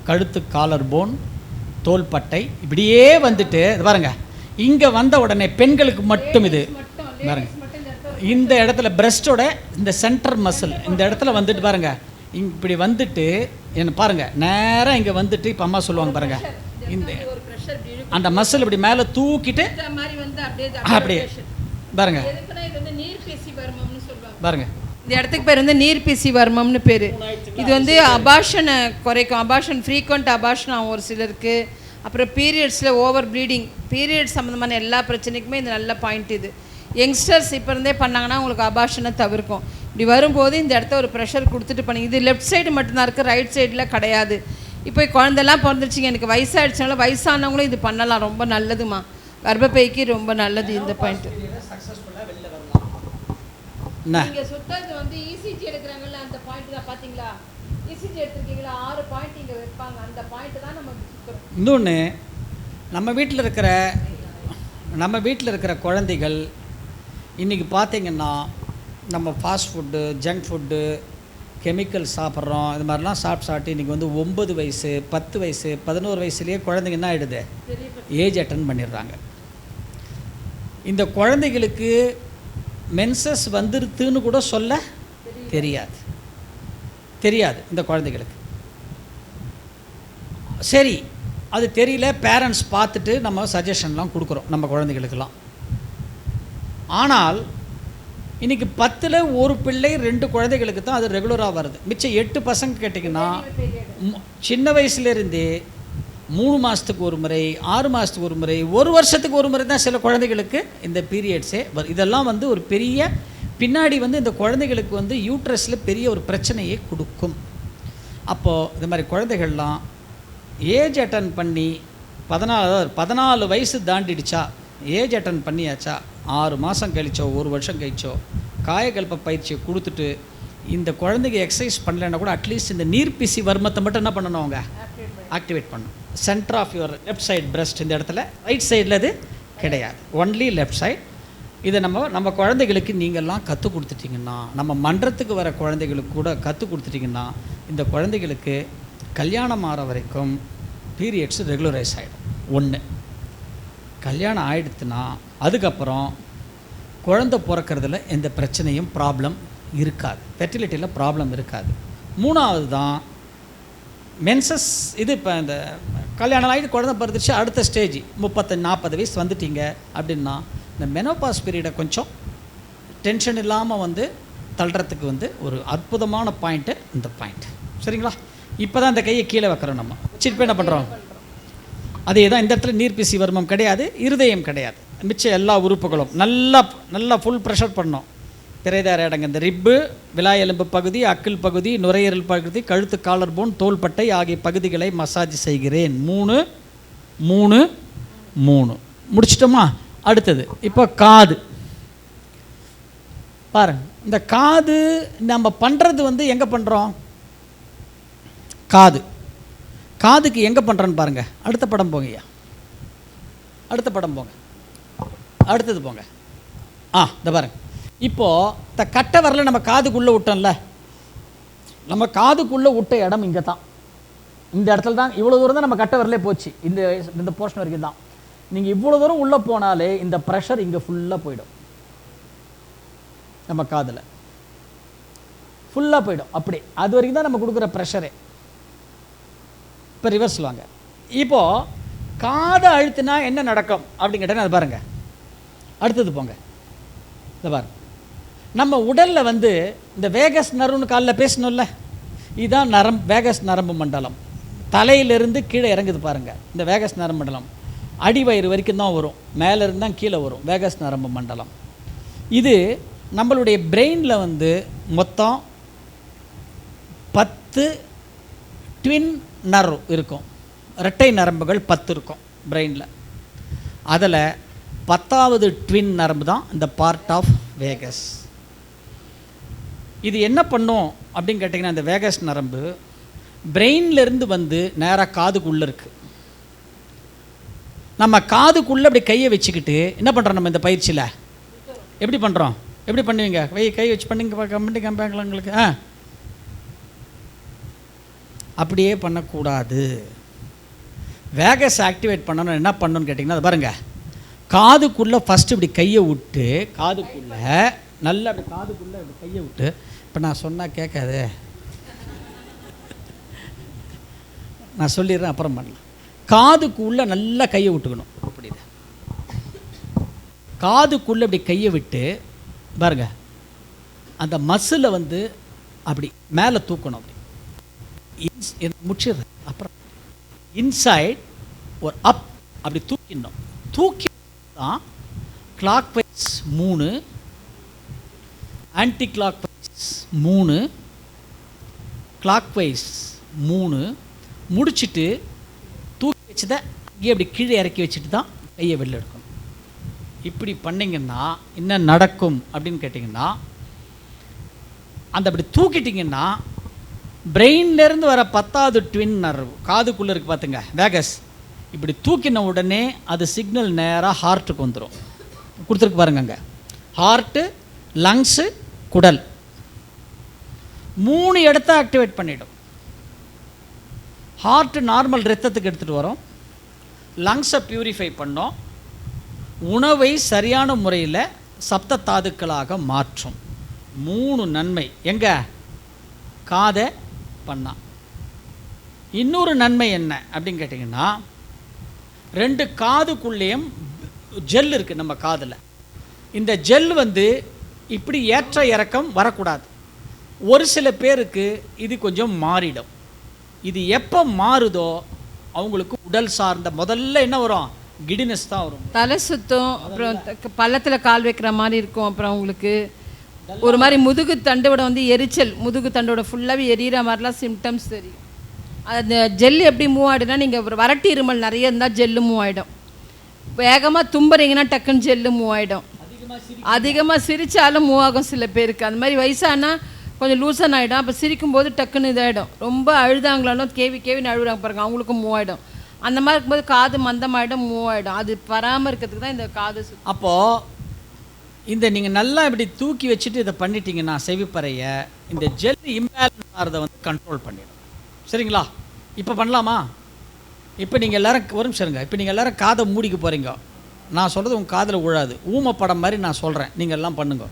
கழுத்து, காலர் போன், தோள்பட்டை, இப்படியே வந்துட்டு பாருங்க. இங்கே வந்த உடனே பெண்களுக்கு மட்டும் இது பாருங்க, இந்த இடத்துல பிரஸ்டோட இந்த சென்டர் மசில் இந்த இடத்துல வந்துட்டு பாருங்க, இப்படி வந்துட்டு என்ன பாருங்க, நேராக இங்கே வந்துட்டு இப்போ அம்மா சொல்லுவாங்க பாருங்க, இந்த அந்த மசில் இப்படி மேலே தூக்கிட்டு அப்படியே பாருங்க பாருங்க. இந்த இடத்துக்கு பேர் வந்து நீர்பிசி வர்மம்னு பேர். இது வந்து அபாஷனை குறைக்கும், அபாஷன் ஃப்ரீக்வெண்ட் அபாஷன் ஆகும் ஒரு சிலருக்கு. அப்புறம் பீரியட்ஸில் ஓவர் ப்ளீடிங், பீரியட்ஸ் சம்மந்தமான எல்லா பிரச்சனைக்குமே இது நல்ல பாயிண்ட். இது யங்ஸ்டர்ஸ் இப்போ இருந்தே பண்ணாங்கன்னா உங்களுக்கு அபாஷனை தவிர்க்கும். இப்படி வரும்போது இந்த இடத்த ஒரு ப்ரெஷர் கொடுத்துட்டு பண்ணி. இது லெஃப்ட் சைடு மட்டும்தான் இருக்குது, ரைட் சைடில் கிடையாது. இப்போ குழந்தெல்லாம் பிறந்துருச்சிங்க, எனக்கு வயசாகிடுச்சனால வயசானவங்களும் இது பண்ணலாம், ரொம்ப நல்லதுமா, கர்ப்பப்பைக்கு ரொம்ப நல்லது இந்த பாயிண்ட். நீங்கள் சுத்தது வந்து இசிஜி எடுக்கிறாங்கல்ல அந்த பாயிண்ட் தான் பார்த்தீங்களா, இசிஜி எடுத்துருக்கீங்களா 6 பாயிண்ட் இங்கே வைப்பாங்க, அந்த பாயிண்ட் தான் நம்ம சுற்றுறோம். இன்னொன்று, நம்ம வீட்டில் இருக்கிற குழந்தைகள் இன்றைக்கி பார்த்திங்கன்னா நம்ம fast food, junk food, chemical சாப்பிட்றோம். இது மாதிரிலாம் சாப்பிட்டு இன்றைக்கி வந்து 9 வயசு 10 வயசு 11 வயசுலேயே குழந்தைங்க என்ன ஆகிடுது, ஏஜ் அட்டன் பண்ணிடுறாங்க. இந்த குழந்தைகளுக்கு மென்சஸ் வந்துருத்துன்னு கூட சொல்ல தெரியாது இந்த குழந்தைகளுக்கு. சரி, அது தெரியல, பேரண்ட்ஸ் பார்த்துட்டு நம்ம சஜஷன்லாம் கொடுக்குறோம் நம்ம குழந்தைகளுக்கெல்லாம். ஆனால் இன்றைக்கி 10ல் 1 பிள்ளை 2 குழந்தைகளுக்கு தான் அது ரெகுலராக வருது. மிச்சம் 8 பசங்க கேட்டிங்கன்னா சின்ன வயசுலேருந்தே 3 மாதத்துக்கு ஒரு முறை, 6 மாதத்துக்கு ஒரு முறை, 1 வருஷத்துக்கு ஒரு முறை தான் சில குழந்தைகளுக்கு இந்த பீரியட்ஸே வரும். இதெல்லாம் வந்து ஒரு பெரிய பின்னாடி வந்து இந்த குழந்தைகளுக்கு வந்து யூட்ரஸில் பெரிய ஒரு பிரச்சனையை கொடுக்கும். அப்போது இந்த மாதிரி குழந்தைகள்லாம் ஏஜ் அட்டன் பண்ணி 14 வயசு தாண்டிடுச்சா, ஏஜ் அட்டன் பண்ணியாச்சா, 6 மாதம் கழிச்சோ 1 வருஷம் கழிச்சோ காயகல்ப பயிற்சியை கொடுத்துட்டு இந்த குழந்தைங்க எக்ஸசைஸ் பண்ணலைன்னா கூட அட்லீஸ்ட் இந்த நீர்பிசி வர்மத்தை மட்டும் என்ன பண்ணணும், அவங்க ஆக்டிவேட் பண்ணணும். Centre of your left side breast இந்த இடத்துல, ரைட் சைடில் அது கிடையாது, ஒன்லி லெஃப்ட் சைட். இதை நம்ம குழந்தைகளுக்கு நீங்கள்லாம் கற்றுக் கொடுத்துட்டிங்கன்னா, நம்ம மன்றத்துக்கு வர குழந்தைகளுக்கு கூட கற்றுக் கொடுத்துட்டிங்கன்னா இந்த குழந்தைகளுக்கு கல்யாணம் ஆகிற வரைக்கும் பீரியட்ஸ் ரெகுலரைஸ் ஆகிடும். 1 கல்யாணம் ஆகிடுத்துன்னா அதுக்கப்புறம் குழந்தை பிறக்கிறதுல எந்த பிரச்சனையும் ப்ராப்ளம் இருக்காது, ஃபெர்டிலிட்டியில் ப்ராப்ளம் இருக்காது. 3வது தான் மென்சஸ். இது இப்போ இந்த கல்யாணம் ஆகிட்டு குழந்தை பிறந்துச்சு, அடுத்த ஸ்டேஜ் 35-40 வயசு வந்துட்டீங்க அப்படின்னா இந்த மெனோபாஸ் பீரியடை கொஞ்சம் டென்ஷன் இல்லாமல் வந்து தள்ளுறதுக்கு வந்து ஒரு அற்புதமான பாயிண்ட்டு இந்த பாயிண்ட். சரிங்களா? இப்போ தான் இந்த கையை கீழே வைக்கிறோம், நம்ம வச்சுட்டு என்ன பண்ணுறோம், அதே தான். இந்த இடத்துல நீர்பிசி வர்மம் கிடையாது, இருதயம் கிடையாது, மிச்சம் எல்லா உறுப்புகளும் நல்லா ஃபுல் ப்ரெஷர் பண்ணோம். பிறைதார இடங்க இந்த ரிப்பு, விலா எலும்பு பகுதி, அக்கிள் பகுதி, நுரையீரல் பகுதி, கழுத்து, காலர் போன், தோள்பட்டை ஆகிய பகுதிகளை மசாஜ் செய்கிறேன். 3 முடிச்சிட்டோமா? அடுத்தது இப்போ காது பாருங்க. இந்த காது நம்ம பண்ணுறது வந்து எங்கே பண்ணுறோம், காதுக்கு எங்கே பண்ணுறோன்னு பாருங்கள். அடுத்த படம் போங்கய்யா, அடுத்த படம் போங்க, அடுத்தது போங்க. இந்த பாருங்க. இப்போது இந்த கட்டை வரல நம்ம காதுக்குள்ளே விட்டோம்ல, நம்ம காதுக்குள்ளே விட்ட இடம் இங்கே தான், இந்த இடத்துல தான். இவ்வளோ தூரம் தான் நம்ம கட்டை வரலே போச்சு, இந்த போர்ஷன் வரைக்கும் தான். நீங்கள் இவ்வளோ தூரம் உள்ளே போனாலே இந்த ப்ரெஷர் இங்கே ஃபுல்லாக போயிடும், நம்ம காதில் ஃபுல்லாக போயிடும். அப்படி அது வரைக்கும் தான் நம்ம கொடுக்குற ப்ரெஷரே. இப்போ ரிவர்ஸில் வாங்க. இப்போது காதை அழுத்தினா என்ன நடக்கும் அப்படின்னு கேட்டேன்னா அது பாருங்கள். அடுத்தது போங்க. இதை பாருங்க. நம்ம உடலில் வந்து இந்த வேகஸ் நரம்புன்னு காலில் பேசணும்ல, இதுதான் வேகஸ் நரம்பு மண்டலம். தலையிலிருந்து கீழே இறங்குது பாருங்கள். இந்த வேகஸ் நரம்பு மண்டலம் அடிவயிறு வரைக்கும் தான் வரும், மேலேருந்து தான் கீழே வரும் வேகஸ் நரம்பு மண்டலம். இது நம்மளுடைய பிரெயினில் வந்து மொத்தம் 10 ட்வின் நர்வ் இருக்கும், இரட்டை நரம்புகள் 10 இருக்கும் பிரெயினில். அதில் 10வது ட்வின் நரம்பு தான் இந்த பார்ட் ஆஃப் வேகஸ். இது என்ன பண்ணும் அப்படின்னு கேட்டிங்கன்னா, இந்த வேகஸ் நரம்பு பிரெயின்லேருந்து வந்து நேராக காதுக்குள்ளே இருக்குது. நம்ம காதுக்குள்ளே அப்படி கையை வச்சுக்கிட்டு என்ன பண்ணுறோம், நம்ம இந்த பயிற்சியில் எப்படி பண்ணுறோம், எப்படி பண்ணுவீங்க, கை வச்சு பண்ணிங்க உங்களுக்கு அப்படியே பண்ணக்கூடாது. வேகஸ் ஆக்டிவேட் பண்ணணும். என்ன பண்ணணும்னு கேட்டிங்கன்னா, அது பாருங்கள், காதுக்குள்ளே ஃபஸ்ட்டு இப்படி கையை விட்டு, காதுக்குள்ளே நல்லா அப்படி காதுக்குள்ளே இப்படி கையை விட்டு, இப்போ நான் சொன்னால் கேட்காது, நான் சொல்லிடுறேன் அப்புறம் பண்ணலாம். காதுக்குள்ளே நல்லா கையை விட்டுக்கணும். அப்படி காதுக்குள்ளே இப்படி கையை விட்டு பாருங்க, அந்த மசிலை வந்து அப்படி மேலே தூக்கணும். அப்படி முடிச்சிடுறேன் அப்புறம் இன்சைட் ஒரு அப் அப்படி தூக்கிடணும். தூக்கி தான் clock wise 3, anti clock wise 3, clock wise 3 முடிச்சுட்டு தூக்கி வச்சதை இங்கே அப்படி கீழே இறக்கி வச்சுட்டு தான் கையை வெளில எடுக்கணும். இப்படி பண்ணிங்கன்னா என்ன நடக்கும் அப்படின்னு கேட்டிங்கன்னா, அந்த அப்படி தூக்கிட்டிங்கன்னா பிரெயின்லேருந்து வர 10வது ட்வின் நர்வ் காதுக்குள்ளே இருக்குது பார்த்துங்க, வேகஸ், இப்படி தூக்கின உடனே அது சிக்னல் நேராக ஹார்ட்டுக்கு வந்துடும். கொடுத்துருக்கு பாருங்க, அங்கே ஹார்ட்டு, லங்ஸு, குடல் 3 இடத்த ஆக்டிவேட் பண்ணிவிடும். ஹார்ட்டு நார்மல் ரத்தத்துக்கு எடுத்துகிட்டு வரும், லங்ஸை பியூரிஃபை பண்ணோம், உணவை சரியான முறையில் சப்த தாதுக்களாக மாற்றும். 3 நன்மை எங்கே காதை பண்ணா. இன்னொரு நன்மை என்ன அப்படின்னு கேட்டிங்கன்னா, 2 காதுக்குள்ளேயும் ஜெல் இருக்குது நம்ம காதில். இந்த ஜெல் வந்து இப்படி ஏற்ற இறக்கம் வரக்கூடாது. ஒரு சில பேருக்கு இது கொஞ்சம் மாறிடும். இது எப்போ மாறுதோ அவங்களுக்கு உடல் சார்ந்த முதல்ல என்ன வரும், கிடினஸ் தான் வரும், தலை சுத்தம், அப்புறம் பள்ளத்தில் கால் வைக்கிற மாதிரி இருக்கும், அப்புறம் அவங்களுக்கு ஒரு மாதிரி முதுகு தண்டோட வந்து எரிச்சல், முதுகு தண்டோட ஃபுல்லாகவே எரியிற மாதிரிலாம் சிம்டம்ஸ் தெரியும். அந்த ஜெல் எப்படி மூவ் ஆகிடுனா, நீங்கள் ஒரு வறட்டு இருமல் நிறைய இருந்தால் ஜெல்லு மூவ் ஆகிடும். வேகமாக தும்புறீங்கன்னா டக்குன்னு ஜெல்லு மூவ் ஆகிடும். அதிகமாக சிரித்தாலும் மூவ் ஆகும் சில பேருக்கு. அந்த மாதிரி வயசானா கொஞ்சம் லூசன் ஆகிடும். அப்போ சிரிக்கும்போது டக்குன்னு இதாகிடும். ரொம்ப அழுதாங்களாலும் கேவின்னு அழுகுறாங்க பாருங்கள், அவங்களுக்கும் மூவ் ஆகிடும். அந்த மாதிரி இருக்கும்போது காது மந்தமாகிடும், மூவ் ஆகிடும். அது பராமரிக்கிறதுக்கு தான் இந்த காது. அப்போது இந்த நீங்கள் நல்லா இப்படி தூக்கி வச்சுட்டு இதை பண்ணிட்டீங்கன்னா செவிப்பறைய இந்த ஜெல் இம்பேலன்ஸ் ஆகிறத வந்து கண்ட்ரோல் பண்ணிடும். சரிங்களா? இப்போ பண்ணலாமா? இப்போ நீங்கள் எல்லோரும் ஒரு நிமிஷம் இருங்க. இப்போ நீங்கள் எல்லோரும் காதை மூடிக்க போகிறீங்க. நான் சொல்கிறது உங்கள் காதில் விழாது, ஊமை படம் மாதிரி நான் சொல்கிறேன், நீங்கள் எல்லாம் பண்ணுங்க.